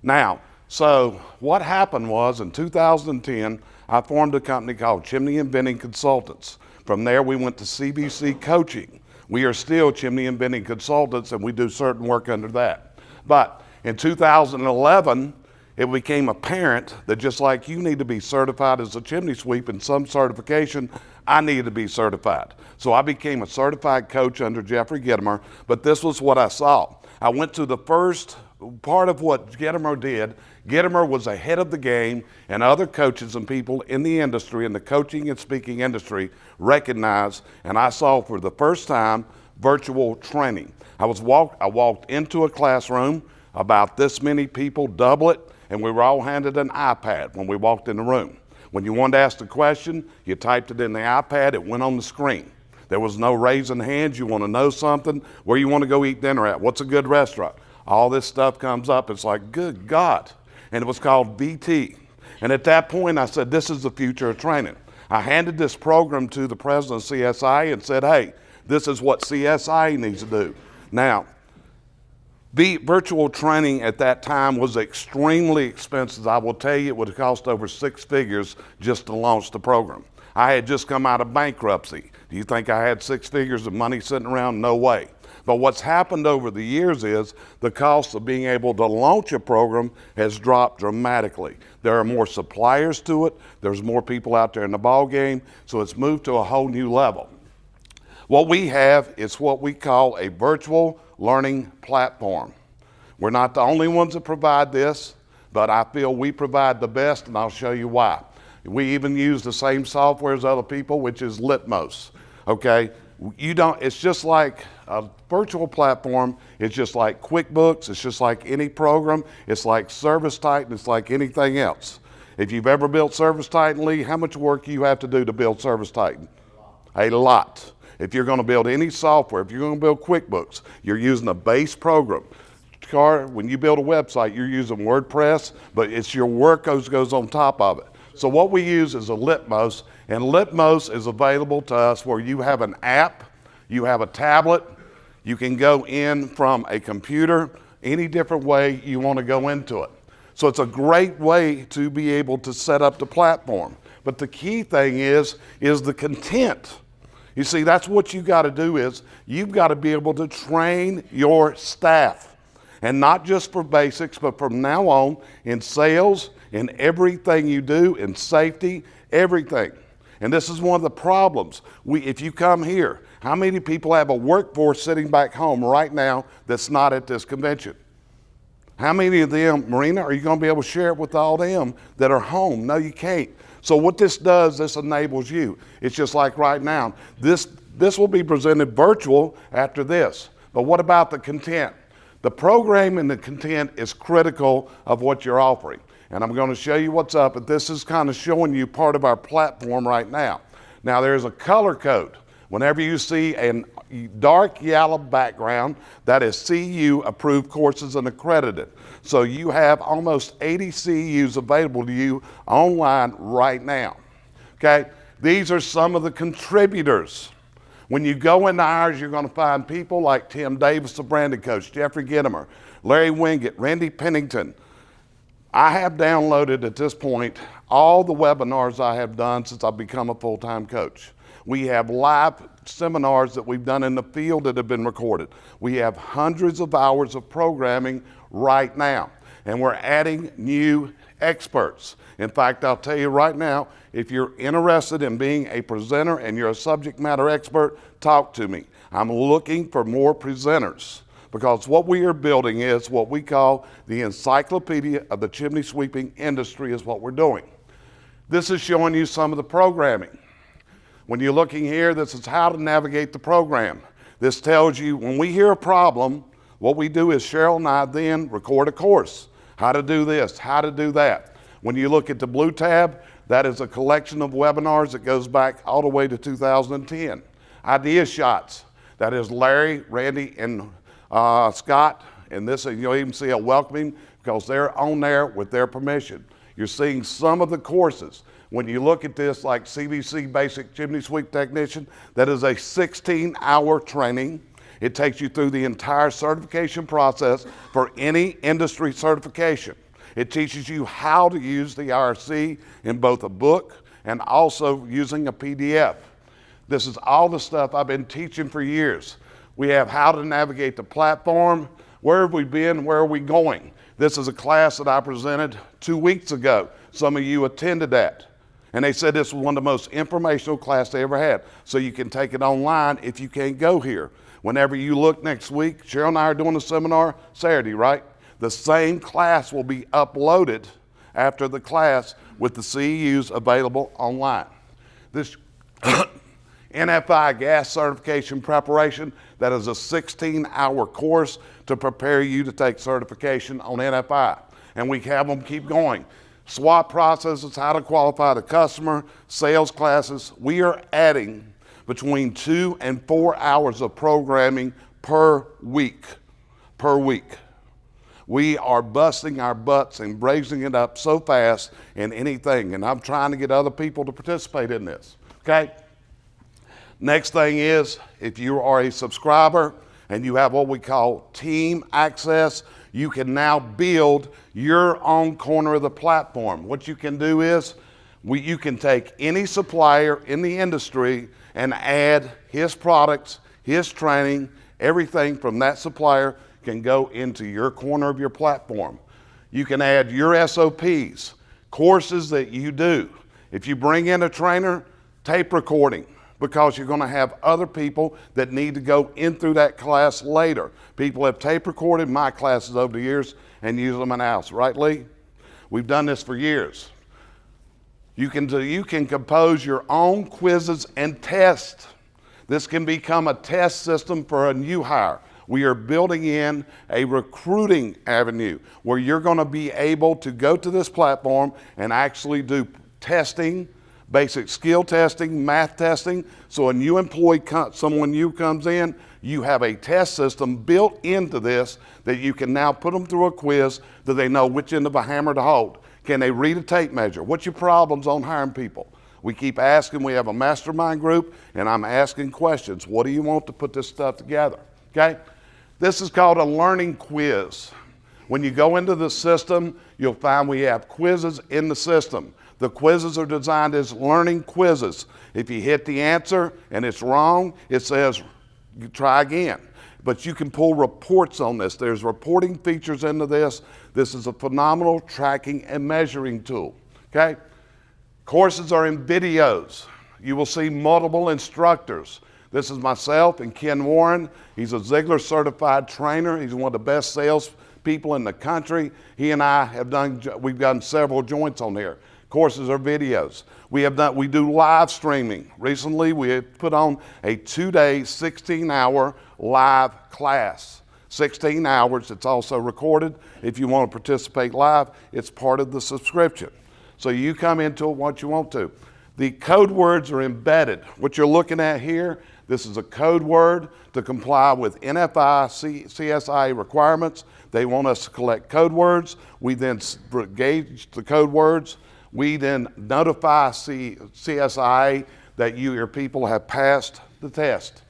Now, so what happened was in 2010, I formed a company called Chimney and Venting Consultants. From there, we went to CVC Coaching. We are still Chimney and Venting Consultants, and we do certain work under that. But in 2011, it became apparent that just like you need to be certified as a chimney sweep in some certification, I needed to be certified. So I became a certified coach under Jeffrey Gittimer, but this was what I saw. I went to the first part of what Gittimer did. Gittimer was ahead of the game, and other coaches and people in the industry, in the coaching and speaking industry, recognized, and I saw for the first time, virtual training. I walked into a classroom, about this many people, double it, and we were all handed an iPad when we walked in the room. When you wanted to ask the question, you typed it in the iPad, it went on the screen. There was no raising hands. You want to know something, where you want to go eat dinner at, what's a good restaurant. All this stuff comes up. It's like, good God. And it was called VT. And at that point, I said, this is the future of training. I handed this program to the president of CSI and said, hey, this is what CSI needs to do. Now, the virtual training at that time was extremely expensive. I will tell you, it would have cost over 6 figures just to launch the program. I had just come out of bankruptcy. Do you think I had 6 figures of money sitting around? No way. But what's happened over the years is the cost of being able to launch a program has dropped dramatically. There are more suppliers to it. There's more people out there in the ball game. So it's moved to a whole new level. What we have is what we call a virtual learning platform. We're not the only ones that provide this, but I feel we provide the best, and I'll show you why. We even use the same software as other people, which is Litmos, okay? It's just like a virtual platform. It's just like QuickBooks. It's just like any program. It's like ServiceTitan. It's like anything else. If you've ever built ServiceTitan, Lee, how much work do you have to do to build ServiceTitan? A lot. If you're going to build any software, if you're going to build QuickBooks, you're using a base program. When you build a website, you're using WordPress, but it's your work goes on top of it. So what we use is a Litmos, and Litmos is available to us where you have an app, you have a tablet, you can go in from a computer, any different way you want to go into it. So it's a great way to be able to set up the platform. But the key thing is the content. You see, that's what you got to do is you've got to be able to train your staff. And not just for basics, but from now on in sales, in everything you do, in safety, everything. And this is one of the problems. If you come here, how many people have a workforce sitting back home right now that's not at this convention? How many of them, Marina, are you going to be able to share it with all them that are home? No, you can't. So what this does, this enables you. It's just like right now. This will be presented virtual after this. But what about the content? The program and the content is critical of what you're offering. And I'm going to show you what's up, but this is kind of showing you part of our platform right now. Now there's a color code. Whenever you see a dark yellow background, that is CU approved courses and accredited. So you have almost 80 CUs available to you online right now. Okay, these are some of the contributors. When you go into ours, you're going to find people like Tim Davis, the branding coach, Jeffrey Gittimer, Larry Wingett, Randy Pennington. I have downloaded at this point all the webinars I have done since I've become a full-time coach. We have live seminars that we've done in the field that have been recorded. We have hundreds of hours of programming right now, and we're adding new experts. In fact, I'll tell you right now, if you're interested in being a presenter and you're a subject matter expert, talk to me. I'm looking for more presenters because what we are building is what we call the encyclopedia of the chimney sweeping industry is what we're doing. This is showing you some of the programming. When you're looking here, this is how to navigate the program. This tells you when we hear a problem, what we do is Cheryl and I then record a course. How to do this, how to do that. When you look at the blue tab, that is a collection of webinars that goes back all the way to 2010. Idea shots, that is Larry, Randy, and Scott, and this, and you'll even see a welcoming because they're on there with their permission. You're seeing some of the courses. When you look at this, like CVC Basic Chimney Sweep Technician, that is a 16-hour training. It takes you through the entire certification process for any industry certification. It teaches you how to use the IRC in both a book and also using a PDF. This is all the stuff I've been teaching for years. We have how to navigate the platform. Where have we been? Where are we going? This is a class that I presented 2 weeks ago. Some of you attended that. And they said this was one of the most informational classes they ever had. So you can take it online if you can't go here. Whenever you look next week, Cheryl and I are doing a seminar Saturday, right? The same class will be uploaded after the class with the CEUs available online. This NFI gas certification preparation, that is a 16-hour course to prepare you to take certification on NFI. And we have them keep going. SWOT processes, how to qualify the customer, sales classes. We are adding between 2 and 4 hours of programming per week. We are busting our butts and raising it up so fast in anything, and I'm trying to get other people to participate in this, okay? Next thing is, if you are a subscriber and you have what we call team access, you can now build your own corner of the platform. What you can do is, you can take any supplier in the industry and add his products, his training, everything from that supplier can go into your corner of your platform. You can add your SOPs, courses that you do. If you bring in a trainer, tape recording, because you're going to have other people that need to go in through that class later. People have tape recorded my classes over the years and use them in house, right, Lee? We've done this for years. You can compose your own quizzes and tests. This can become a test system for a new hire. We are building in a recruiting avenue where you're going to be able to go to this platform and actually do testing, basic skill testing, math testing. So a new employee, someone new comes in, you have a test system built into this that you can now put them through a quiz that they know which end of a hammer to hold. Can they read a tape measure? What's your problems on hiring people? We keep asking, we have a mastermind group, and I'm asking questions. What do you want to put this stuff together? Okay? This is called a learning quiz. When you go into the system, you'll find we have quizzes in the system. The quizzes are designed as learning quizzes. If you hit the answer and it's wrong, it says try again. But you can pull reports on this. There's reporting features into this. This is a phenomenal tracking and measuring tool, okay? Courses are in videos. You will see multiple instructors. This is myself and Ken Warren. He's a Ziegler certified trainer. He's one of the best sales people in the country. He and I we've done several joints on here. Courses are videos. We do live streaming. Recently, we had put on a 2-day, 16-hour live class. 16 hours, it's also recorded. If you want to participate live, it's part of the subscription. So you come into it what you want to. The code words are embedded. What you're looking at here, This is a code word to comply with NFI CSI requirements. They want us to collect code words. We then gauge the code words. We then notify CSI that your people have passed the test.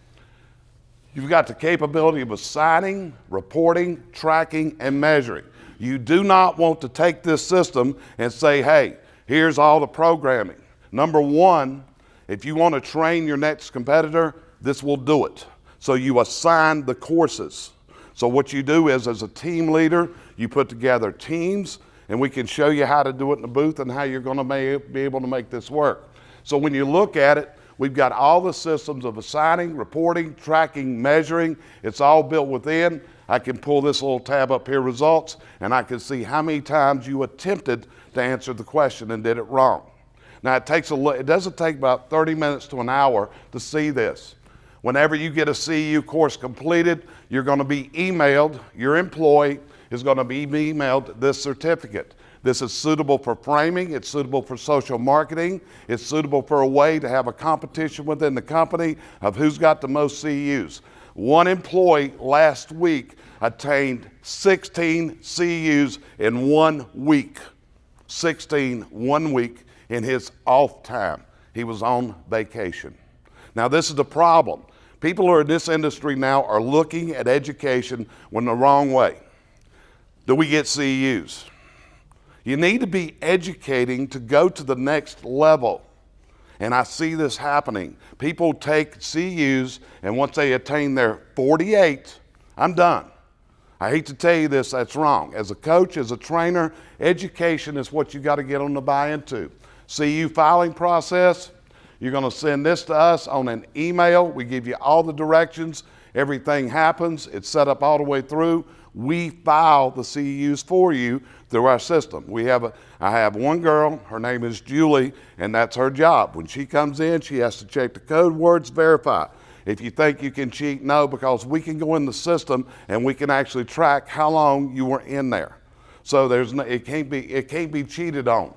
You've got the capability of assigning, reporting, tracking, and measuring. You do not want to take this system and say, hey, here's all the programming. Number one, if you want to train your next competitor, this will do it. So you assign the courses. So what you do is, as a team leader, you put together teams, and we can show you how to do it in the booth and how you're going to be able to make this work. So when you look at it, we've got all the systems of assigning, reporting, tracking, measuring. It's all built within. I can pull this little tab up here, results, and I can see how many times you attempted to answer the question and did it wrong. Now it doesn't take about 30 minutes to an hour to see this. Whenever you get a CEU course completed, you're going to be emailed, your employee is going to be emailed this certificate. This is suitable for framing, it's suitable for social marketing, it's suitable for a way to have a competition within the company of who's got the most CEUs. One employee last week attained 16 CEUs in 1 week. 16, 1 week in his off time. He was on vacation. Now this is the problem. People who are in this industry now are looking at education in the wrong way. Do we get CEUs? You need to be educating to go to the next level. And I see this happening. People take CEUs, and once they attain their 48, I'm done. I hate to tell you this, that's wrong. As a coach, as a trainer, education is what you got to get on the buy-in to. CEU filing process, you're going to send this to us on an email. We give you all the directions. Everything happens. It's set up all the way through. We file the CEUs for you through our system. I have one girl, her name is Julie, and that's her job. When she comes in, she has to check the code words, verify. If you think you can cheat, no, because we can go in the system and we can actually track how long you were in there. So it can't be cheated on.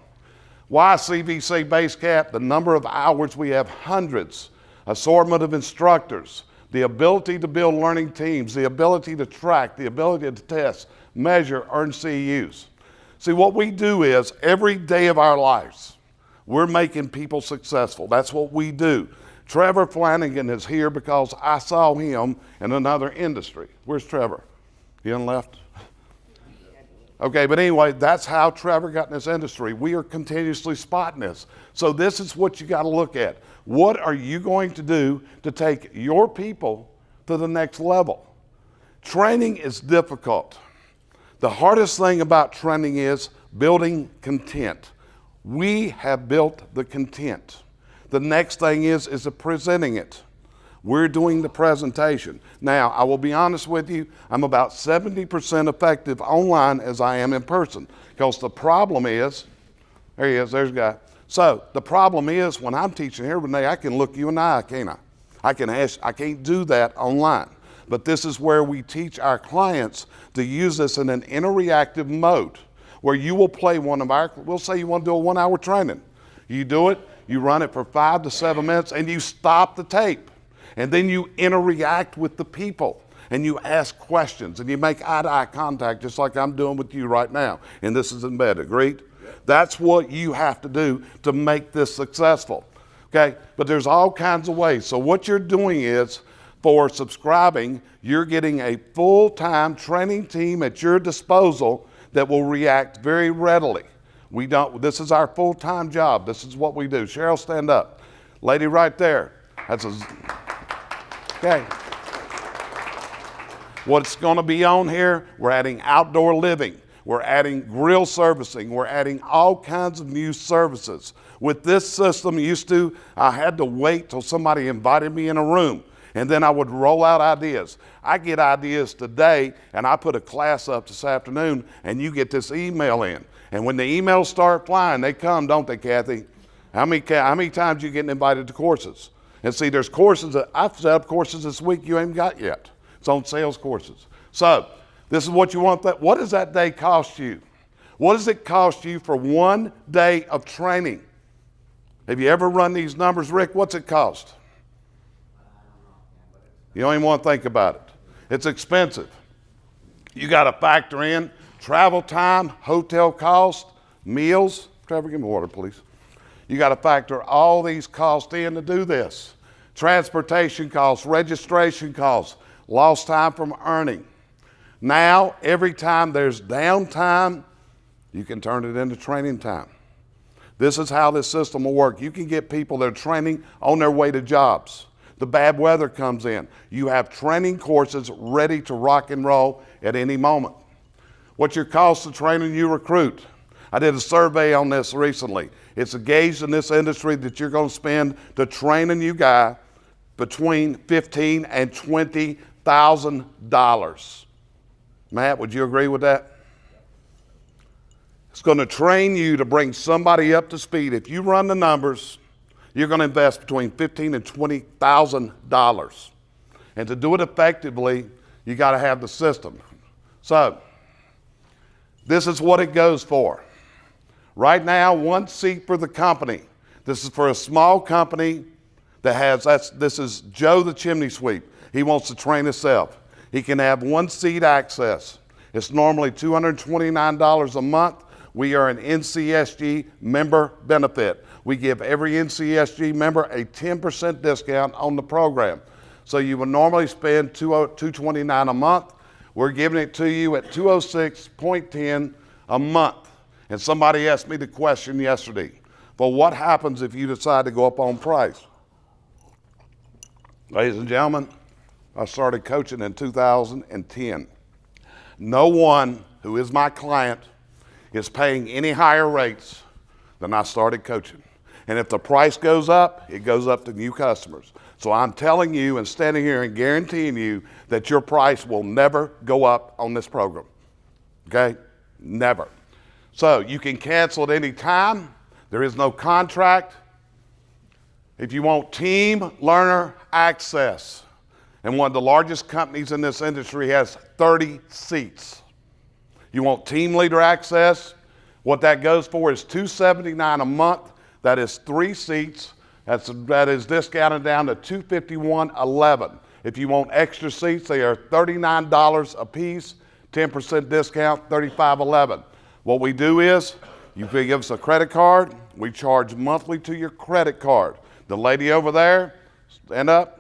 Why CVC base cap? The number of hours, we have hundreds, assortment of instructors, the ability to build learning teams, the ability to track, the ability to test, measure, earn CEUs. See, what we do is every day of our lives, we're making people successful. That's what we do. Trevor Flanagan is here because I saw him in another industry. Where's Trevor? He done left? Okay, but anyway, that's how Trevor got in this industry. We are continuously spotting this. So this is what you got to look at. What are you going to do to take your people to the next level? Training is difficult. The hardest thing about training is building content. We have built the content. The next thing is presenting it. We're doing the presentation. Now, I will be honest with you, I'm about 70% effective online as I am in person. Because the problem is, there he is, there's a guy. So the problem is when I'm teaching here, Renee, I can look you in the eye, can't I? I can't do that online. But this is where we teach our clients to use this in an interactive mode where you will play we'll say you want to do a 1 hour training. You do it, you run it for 5 to 7 minutes and you stop the tape. And then you interact with the people and you ask questions and you make eye-to-eye contact just like I'm doing with you right now. And this is embedded, agreed? That's what you have to do to make this successful, okay? But there's all kinds of ways. So what you're doing is, for subscribing, you're getting a full-time training team at your disposal that will react very readily. This is our full-time job. This is what we do. Cheryl, stand up. Lady right there. Okay. What's going to be on here, we're adding outdoor living. We're adding grill servicing. We're adding all kinds of new services. With this system, I had to wait till somebody invited me in a room, and then I would roll out ideas. I get ideas today, and I put a class up this afternoon, and you get this email in. And when the emails start flying, they come, don't they, Kathy? How many times you getting invited to courses? And see, there's courses that I've set up courses this week you ain't got yet. It's on sales courses. So this is what you want. What does that day cost you? What does it cost you for 1 day of training? Have you ever run these numbers, Rick? What's it cost? You don't even want to think about it. It's expensive. You got to factor in travel time, hotel cost, meals. Trevor, give me water, please. You got to factor all these costs in to do this. Transportation costs, registration costs, lost time from earning. Now, every time there's downtime, you can turn it into training time. This is how this system will work. You can get people that are training on their way to jobs. The bad weather comes in. You have training courses ready to rock and roll at any moment. What's your cost of training you recruit? I did a survey on this recently. It's a gauge in this industry that you're going to spend to train a new guy between $15,000 and $20,000. Matt, would you agree with that? It's going to train you to bring somebody up to speed. If you run the numbers, you're going to invest between $15,000 and $20,000. And to do it effectively, you got to have the system. So, this is what it goes for. Right now, 1 seat for the company. This is for a small company that has, this is Joe the chimney sweep. He wants to train himself. He can have 1 seat access. It's normally $229 a month. We are an NCSG member benefit. We give every NCSG member a 10% discount on the program. So you would normally spend $229 a month. We're giving it to you at $206.10 a month. And somebody asked me the question yesterday, well, what happens if you decide to go up on price? Ladies and gentlemen, I started coaching in 2010. No one who is my client is paying any higher rates than I started coaching. And if the price goes up, it goes up to new customers. So I'm telling you and standing here and guaranteeing you that your price will never go up on this program. Okay? Never. So you can cancel at any time. There is no contract. If you want team learner access, and one of the largest companies in this industry has 30 seats. You want team leader access, what that goes for is $279 a month. That is 3 seats. That is discounted down to $251.11. If you want extra seats, they are $39 a piece, 10% discount, $35.11. What we do is, you give us a credit card, we charge monthly to your credit card. The lady over there, stand up,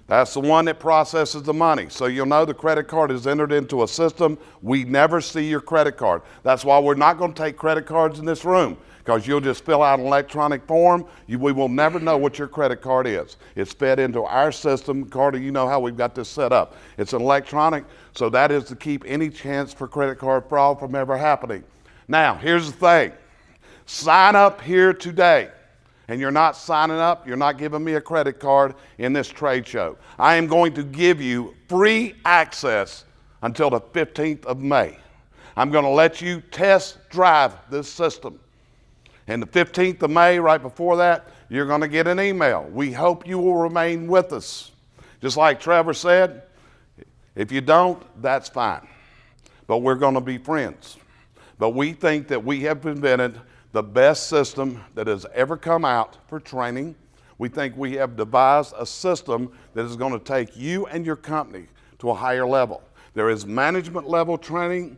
that's the one that processes the money. So you'll know the credit card is entered into a system. We never see your credit card. That's why we're not going to take credit cards in this room, because you'll just fill out an electronic form. We will never know what your credit card is. It's fed into our system. Carter, you know how we've got this set up. It's an electronic, so that is to keep any chance for credit card fraud from ever happening. Now, here's the thing. Sign up here today. And you're not signing up, you're not giving me a credit card in this trade show. I am going to give you free access until the 15th of May. I'm going to let you test drive this system. And the 15th of May, right before that, you're going to get an email. We hope you will remain with us. Just like Trevor said, if you don't, that's fine. But we're going to be friends. But we think that we have invented the best system that has ever come out for training. We think we have devised a system that is going to take you and your company to a higher level. There is management level training.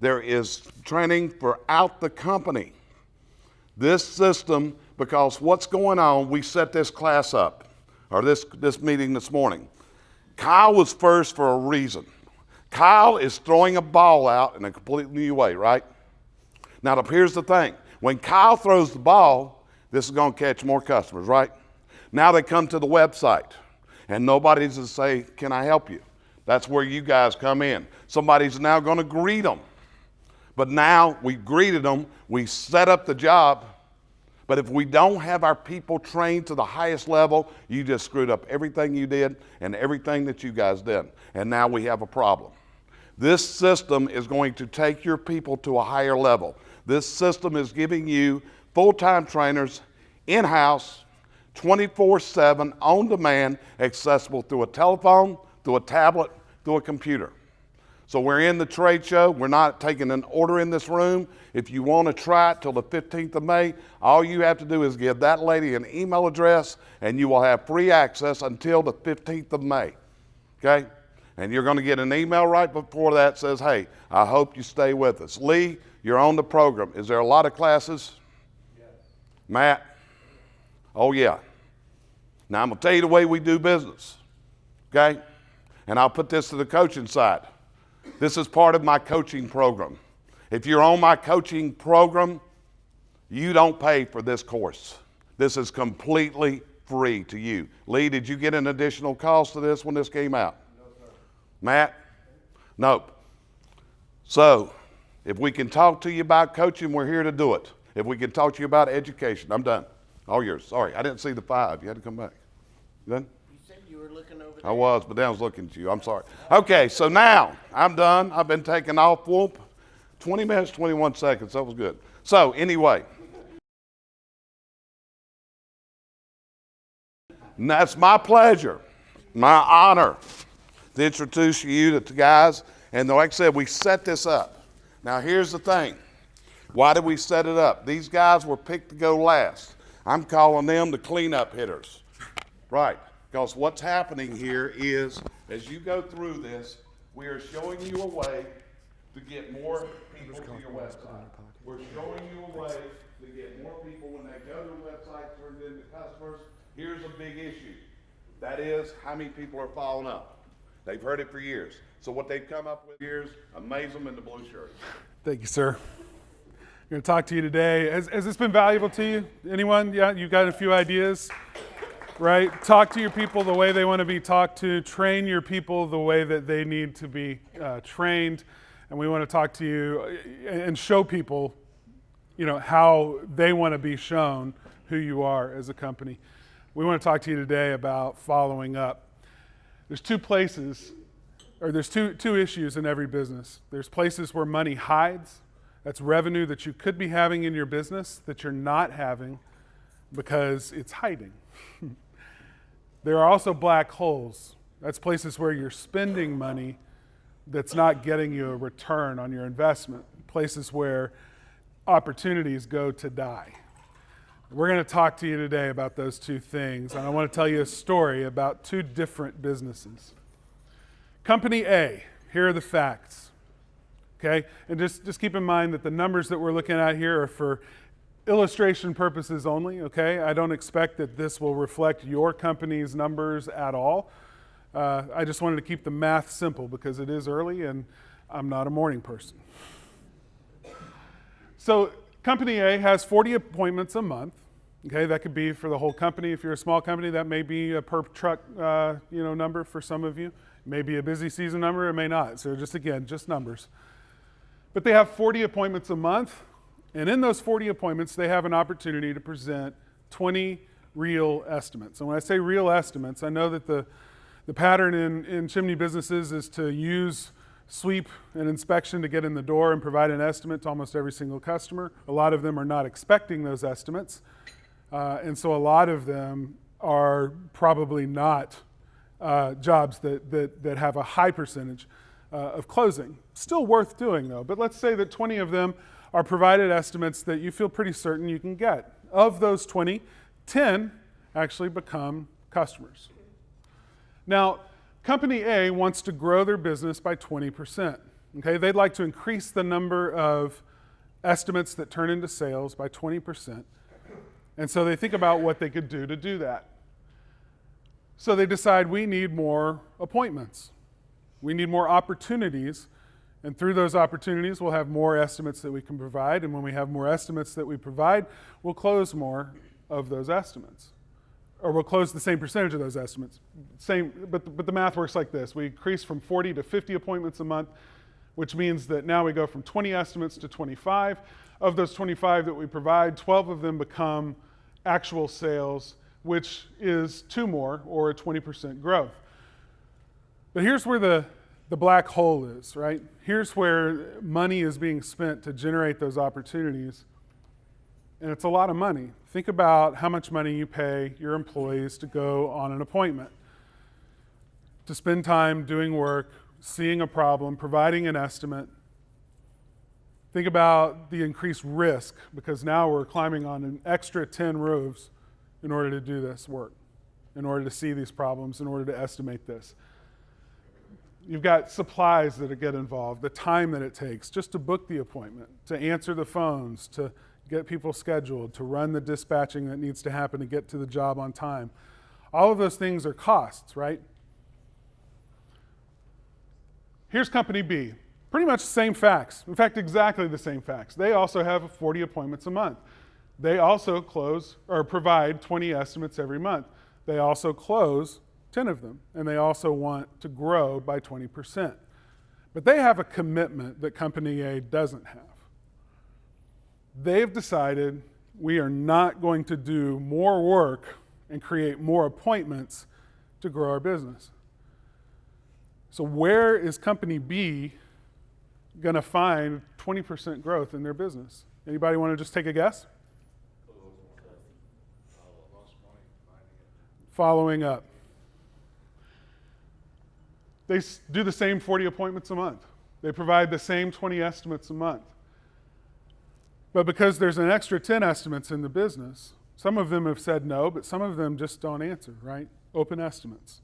There is training throughout the company. This system, because what's going on, we set this class up, or this meeting this morning. Kyle was first for a reason. Kyle is throwing a ball out in a completely new way, right? Now, here's the thing. When Kyle throws the ball, this is going to catch more customers, right? Now they come to the website, and nobody's to say, can I help you? That's where you guys come in. Somebody's now going to greet them. But now we've greeted them, we set up the job, but if we don't have our people trained to the highest level, you just screwed up everything you did and everything that you guys did. And now we have a problem. This system is going to take your people to a higher level. This system is giving you full-time trainers in-house, 24/7, on demand, accessible through a telephone, through a tablet, through a computer. So we're in the trade show. We're not taking an order in this room. If you want to try it till the 15th of May, all you have to do is give that lady an email address, and you will have free access until the 15th of May. okay? And you're going to get an email right before that says, hey, I hope you stay with us. Lee, you're on the program. Is there a lot of classes? Yes. Matt? Oh, yeah. Now, I'm going to tell you the way we do business, okay? And I'll put this to the coaching side. This is part of my coaching program. If you're on my coaching program, you don't pay for this course. This is completely free to you. Lee, did you get an additional cost to this when this came out? No, sir. Matt? Nope. So, if we can talk to you about coaching, we're here to do it. If we can talk to you about education, I'm done. All yours. Sorry, I didn't see the 5. You had to come back. You done? You said you were looking over there. I was, but then I was looking at you. I'm sorry. Okay, so now I'm done. I've been taking off. Whoop. 20 minutes, 21 seconds. That was good. So, anyway. And that's my pleasure, my honor to introduce you to the guys. And like I said, we set this up. Now, here's the thing. Why did we set it up? These guys were picked to go last. I'm calling them the cleanup hitters. Right. Because what's happening here is, as you go through this, we are showing you a way to get more people to your website. We're showing you a way to get more people when they go to the website, turned into customers. Here's a big issue. That is how many people are following up. They've heard it for years. So what they've come up with years, amaze them in the blue shirt. Thank you, sir. I'm going to talk to you today. Has this been valuable to you? Anyone? Yeah, you got a few ideas, right? Talk to your people the way they want to be talked to. Train your people the way that they need to be trained. And we want to talk to you and show people, how they want to be shown who you are as a company. We want to talk to you today about following up. There's two issues in every business. There's places where money hides. That's revenue that you could be having in your business that you're not having because it's hiding. There are also black holes. That's places where you're spending money that's not getting you a return on your investment. Places where opportunities go to die. We're going to talk to you today about those two things, and I want to tell you a story about two different businesses. Company A, here are the facts, okay? And just keep in mind that the numbers that we're looking at here are for illustration purposes only, okay? I don't expect that this will reflect your company's numbers at all. I just wanted to keep the math simple because it is early and I'm not a morning person. So Company A has 40 appointments a month. Okay, that could be for the whole company. If you're a small company, that may be a per truck, number for some of you. It may be a busy season number, it may not. So just numbers. But they have 40 appointments a month, and in those 40 appointments, they have an opportunity to present 20 real estimates. And when I say real estimates, I know that the pattern in chimney businesses is to use sweep and inspection to get in the door and provide an estimate to almost every single customer. A lot of them are not expecting those estimates. And so a lot of them are probably not jobs that have a high percentage of closing. Still worth doing though, but let's say that 20 of them are provided estimates that you feel pretty certain you can get. Of those 20, 10 actually become customers. Now, Company A wants to grow their business by 20%. Okay, they'd like to increase the number of estimates that turn into sales by 20%. And so they think about what they could do to do that. So they decide we need more appointments. We need more opportunities. And through those opportunities, we'll have more estimates that we can provide. And when we have more estimates that we provide, we'll close more of those estimates. Or we'll close the same percentage of those estimates. But the math works like this. We increase from 40 to 50 appointments a month, which means that now we go from 20 estimates to 25. Of those 25 that we provide, 12 of them become actual sales, which is 2 more, or a 20% growth. But here's where the black hole is, right? Here's where money is being spent to generate those opportunities. And it's a lot of money. Think about how much money you pay your employees to go on an appointment, to spend time doing work, seeing a problem, providing an estimate. Think about the increased risk, because now we're climbing on an extra 10 roofs in order to do this work, in order to see these problems, in order to estimate this. You've got supplies that get involved, the time that it takes just to book the appointment, to answer the phones, to get people scheduled, to run the dispatching that needs to happen to get to the job on time. All of those things are costs, right? Here's Company B. Pretty much the same facts. In fact, exactly the same facts. They also have 40 appointments a month. They also close or provide 20 estimates every month. They also close 10 of them, and they also want to grow by 20%. But they have a commitment that Company A doesn't have. They've decided we are not going to do more work and create more appointments to grow our business. So where is Company B going to find 20% growth in their business? Anybody want to just take a guess? Following up. They do the same 40 appointments a month. They provide the same 20 estimates a month. But because there's an extra 10 estimates in the business, some of them have said no, but some of them just don't answer, right? Open estimates.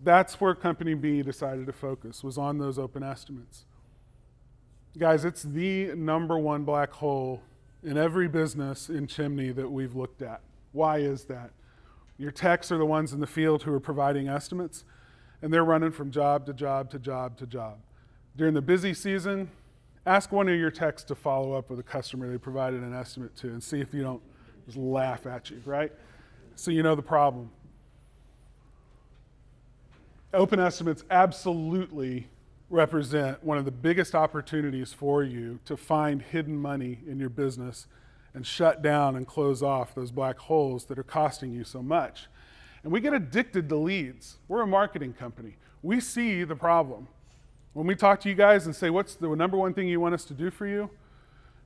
That's where Company B decided to focus, was on those open estimates. Guys, it's the number one black hole in every business in Chimney that we've looked at. Why is that? Your techs are the ones in the field who are providing estimates, and they're running from job to job to job to job. During the busy season, ask one of your techs to follow up with a customer they provided an estimate to and see if you don't just laugh at you, right? So you know the problem. Open estimates absolutely represent one of the biggest opportunities for you to find hidden money in your business and shut down and close off those black holes that are costing you so much. And we get addicted to leads. We're a marketing company. We see the problem. When we talk to you guys and say, what's the number one thing you want us to do for you?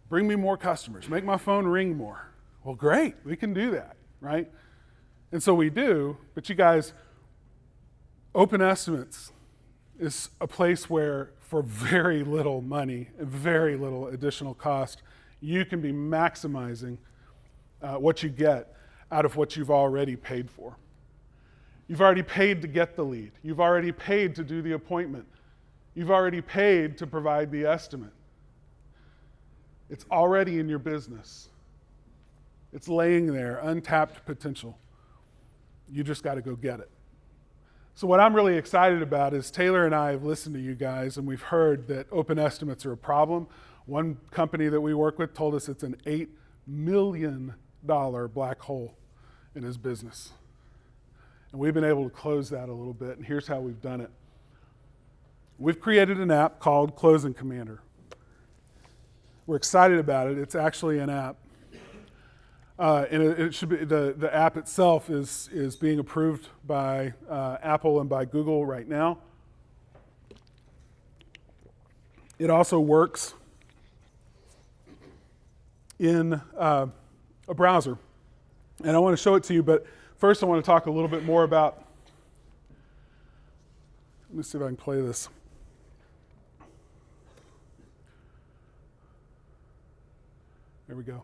Bring me more customers. Make my phone ring more. Well, great. We can do that, right? And so we do, but you guys, open estimates is a place where for very little money and very little additional cost, you can be maximizing what you get out of what you've already paid for. You've already paid to get the lead. You've already paid to do the appointment. You've already paid to provide the estimate. It's already in your business. It's laying there, untapped potential. You just got to go get it. So what I'm really excited about is Taylor and I have listened to you guys, and we've heard that open estimates are a problem. One company that we work with told us it's an $8 million black hole in his business. And we've been able to close that a little bit, and here's how we've done it. We've created an app called Closing Commander. We're excited about it. It's actually an app. And it should be, the app itself is being approved by Apple and by Google right now. It also works in a browser. And I want to show it to you, but first I want to talk a little bit more about, let me see if I can play this. There we go.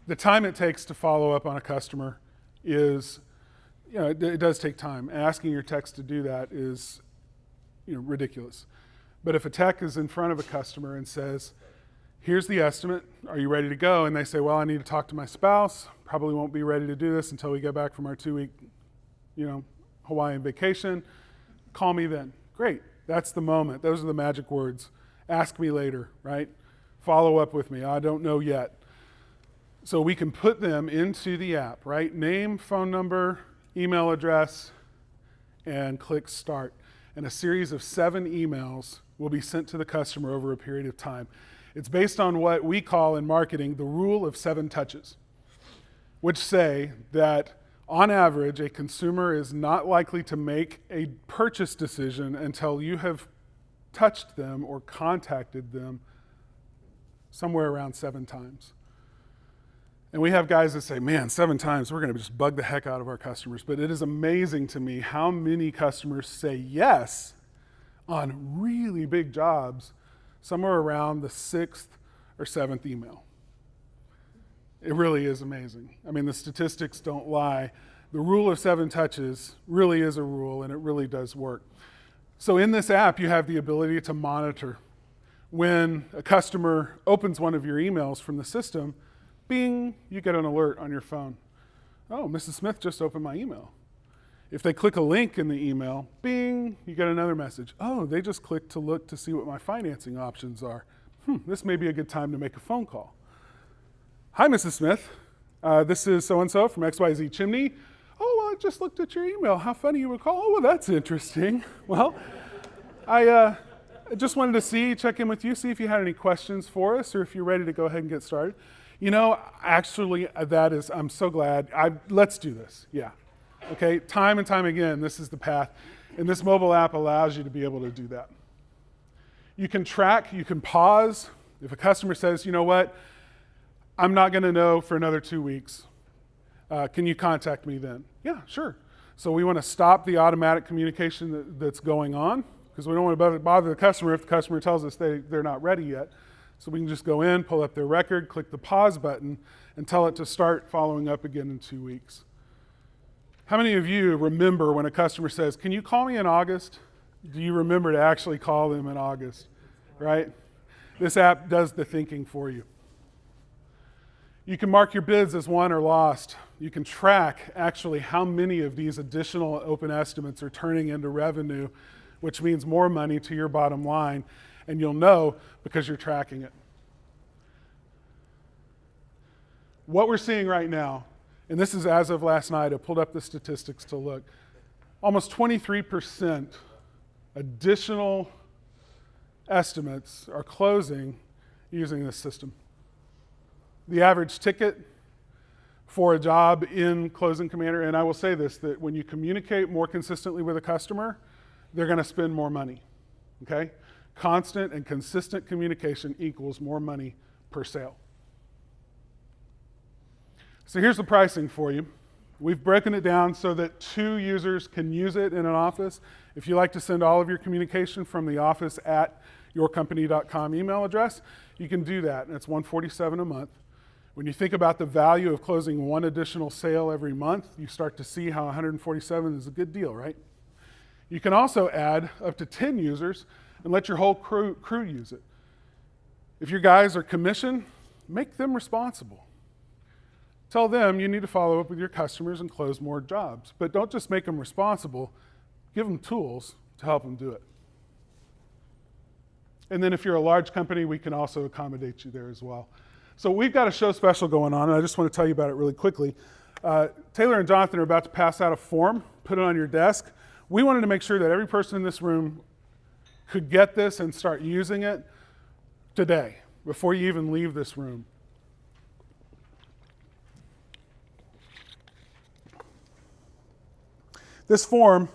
The time it takes to follow up on a customer is, it does take time. Asking your techs to do that is, ridiculous. But if a tech is in front of a customer and says, here's the estimate, are you ready to go? And they say, well, I need to talk to my spouse, probably won't be ready to do this until we get back from our 2-week, Hawaiian vacation. Call me then. Great, that's the moment. Those are the magic words. Ask me later, right? Follow up with me, I don't know yet. So we can put them into the app, right? Name, phone number, email address, and click start. And a series of 7 emails will be sent to the customer over a period of time. It's based on what we call in marketing the rule of 7 touches, which say that on average, a consumer is not likely to make a purchase decision until you have touched them or contacted them somewhere around 7 times. And we have guys that say, man, 7 times, we're going to just bug the heck out of our customers. But it is amazing to me how many customers say yes on really big jobs somewhere around the 6th or 7th email. It really is amazing. I mean, the statistics don't lie. The rule of 7 touches really is a rule, and it really does work. So in this app, you have the ability to monitor. When a customer opens one of your emails from the system, bing, you get an alert on your phone. Oh, Mrs. Smith just opened my email. If they click a link in the email, bing, you get another message. Oh, they just clicked to look to see what my financing options are. This may be a good time to make a phone call. Hi, Mrs. Smith. This is so-and-so from XYZ Chimney. Oh, well, I just looked at your email. How funny you would call. Oh, well, that's interesting. Well, I just wanted to check in with you, see if you had any questions for us or if you're ready to go ahead and get started. You know, actually, I'm so glad. Let's do this. Yeah. Okay, time and time again, this is the path. And this mobile app allows you to be able to do that. You can track, you can pause. If a customer says, you know what, I'm not going to know for another 2 weeks. Can you contact me then? Yeah, sure. So we want to stop the automatic communication that's going on because we don't want to bother the customer if the customer tells us they're not ready yet. So we can just go in, pull up their record, click the pause button, and tell it to start following up again in 2 weeks. How many of you remember when a customer says, can you call me in August? Do you remember to actually call them in August, right? This app does the thinking for you. You can mark your bids as won or lost. You can track actually how many of these additional open estimates are turning into revenue, which means more money to your bottom line, and you'll know because you're tracking it. What we're seeing right now, and this is as of last night, I pulled up the statistics to look, almost 23% additional estimates are closing using this system. The average ticket for a job in Closing Commander, and I will say this, that when you communicate more consistently with a customer, they're going to spend more money, okay? Constant and consistent communication equals more money per sale. So here's the pricing for you. We've broken it down so that 2 users can use it in an office. If you like to send all of your communication from the office at yourcompany.com email address, you can do that, and it's $147 a month. When you think about the value of closing 1 additional sale every month, you start to see how $147 is a good deal, right? You can also add up to 10 users and let your whole crew use it. If your guys are commissioned, make them responsible. Tell them you need to follow up with your customers and close more jobs. But don't just make them responsible, give them tools to help them do it. And then if you're a large company, we can also accommodate you there as well. So we've got a show special going on, and I just want to tell you about it really quickly. Taylor and Jonathan are about to pass out a form, put it on your desk. We wanted to make sure that every person in this room could get this and start using it today, before you even leave this room. This form,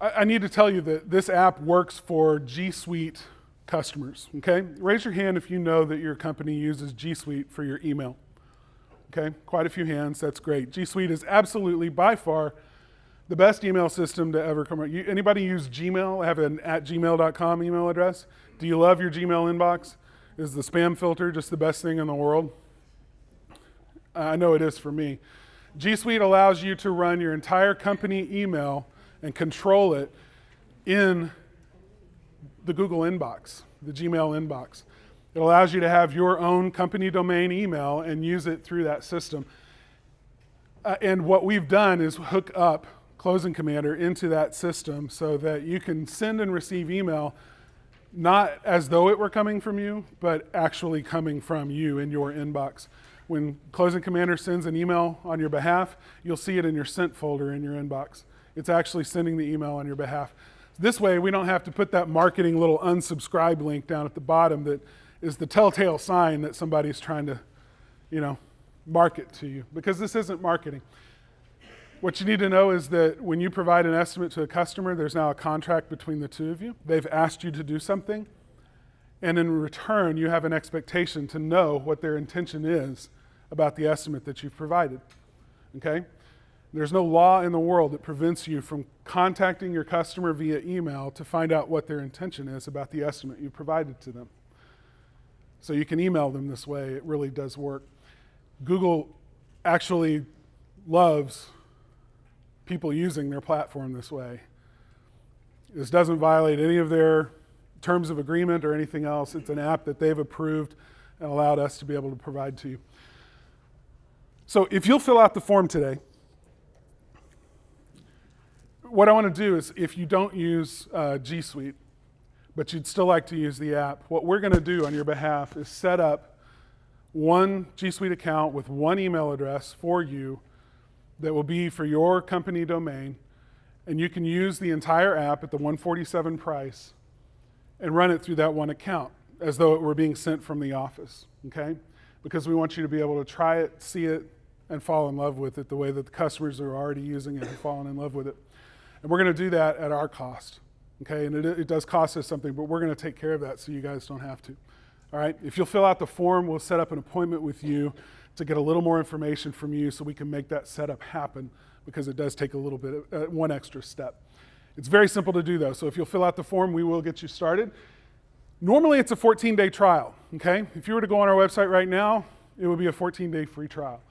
I need to tell you that this app works for G Suite customers, okay? Raise your hand if you know that your company uses G Suite for your email. Okay, quite a few hands, that's great. G Suite is absolutely, by far, the best email system to ever come out. Anybody use Gmail, have an @gmail.com email address? Do you love your Gmail inbox? Is the spam filter just the best thing in the world? I know it is for me. G Suite allows you to run your entire company email and control it in the Google inbox, the Gmail inbox. It allows you to have your own company domain email and use it through that system. And what we've done is hook up Closing Commander into that system so that you can send and receive email not as though it were coming from you, but actually coming from you in your inbox. When Closing Commander sends an email on your behalf, you'll see it in your sent folder in your inbox. It's actually sending the email on your behalf. This way, we don't have to put that marketing little unsubscribe link down at the bottom that is the telltale sign that somebody's trying to, market to you, because this isn't marketing. What you need to know is that when you provide an estimate to a customer, there's now a contract between the two of you. They've asked you to do something, and in return, you have an expectation to know what their intention is about the estimate that you've provided, okay? There's no law in the world that prevents you from contacting your customer via email to find out what their intention is about the estimate you provided to them. So you can email them this way. It really does work. Google actually loves people using their platform this way. This doesn't violate any of their terms of agreement or anything else. It's an app that they've approved and allowed us to be able to provide to you. So if you'll fill out the form today, what I want to do is, if you don't use G Suite, but you'd still like to use the app, what we're going to do on your behalf is set up one G Suite account with one email address for you that will be for your company domain, and you can use the entire app at the $147 price and run it through that one account as though it were being sent from the office, okay? Because we want you to be able to try it, see it, and fall in love with it the way that the customers are already using it have fallen in love with it. And we're going to do that at our cost, okay? And it does cost us something, but we're going to take care of that so you guys don't have to. All right? If you'll fill out the form, we'll set up an appointment with you to get a little more information from you so we can make that setup happen, because it does take a little bit of one extra step. It's very simple to do, though. So if you'll fill out the form, we will get you started. Normally, it's a 14-day trial, okay? If you were to go on our website right now, it would be a 14-day free trial.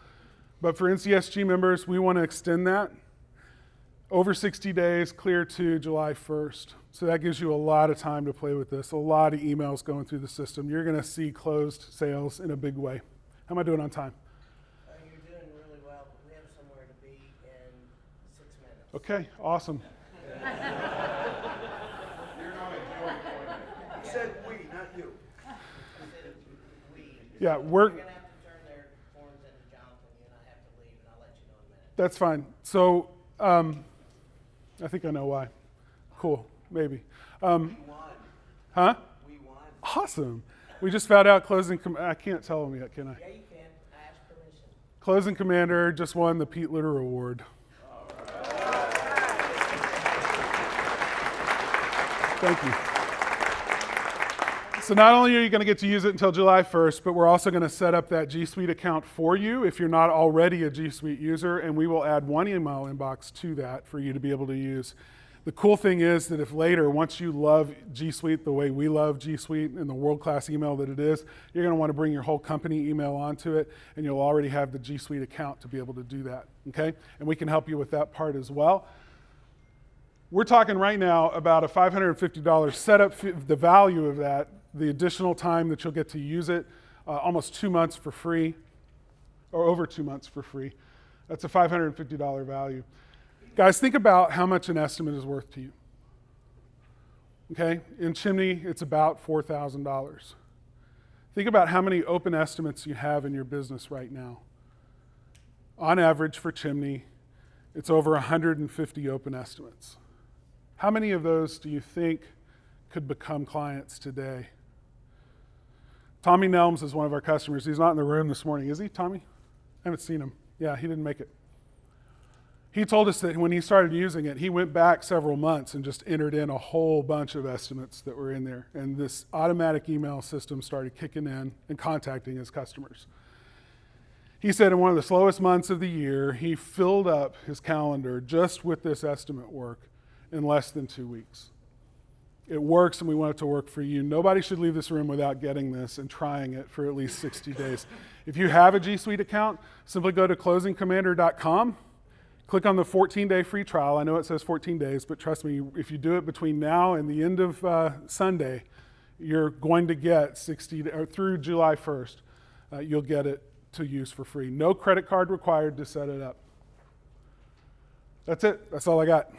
But for NCSG members, we want to extend that over 60 days, clear to July 1st. So that gives you a lot of time to play with this, a lot of emails going through the system. You're going to see closed sales in a big way. How am I doing on time? You're doing really well, but we have somewhere to be in 6 minutes. Okay, awesome. He said we, not you. Yeah, We're going to have to turn their forms into Jonathan, and I have to leave, and I'll let you know in a minute. That's fine. So I think I know why. Cool, maybe. We won. Huh? We won. Awesome. We just found out closing, I can't tell them yet, can I? Yeah, you can. I asked permission. Closing Commander just won the Pete Litter Award. Thank you. So not only are you going to get to use it until July 1st, but we're also going to set up that G Suite account for you if you're not already a G Suite user, and we will add one email inbox to that for you to be able to use. The cool thing is that if later, once you love G Suite the way we love G Suite and the world-class email that it is, you're going to want to bring your whole company email onto it, and you'll already have the G Suite account to be able to do that, okay? And we can help you with that part as well. We're talking right now about a $550 setup fee. The value of that, the additional time that you'll get to use it, almost 2 months for free, or over 2 months for free. That's a $550 value. Guys, think about how much an estimate is worth to you. Okay, in Chimney, it's about $4,000. Think about how many open estimates you have in your business right now. On average for Chimney, it's over 150 open estimates. How many of those do you think could become clients today? Tommy Nelms is one of our customers. He's not in the room this morning, is he, Tommy? I haven't seen him. Yeah, he didn't make it. He told us that when he started using it, he went back several months and just entered in a whole bunch of estimates that were in there. And this automatic email system started kicking in and contacting his customers. He said in one of the slowest months of the year, he filled up his calendar just with this estimate work in less than 2 weeks. It works, and we want it to work for you. Nobody should leave this room without getting this and trying it for at least 60 days. If you have a G Suite account, simply go to closingcommander.com. Click on the 14-day free trial. I know it says 14 days, but trust me, if you do it between now and the end of Sunday, you're going to get 60, or through July 1st, you'll get it to use for free. No credit card required to set it up. That's it. That's all I got.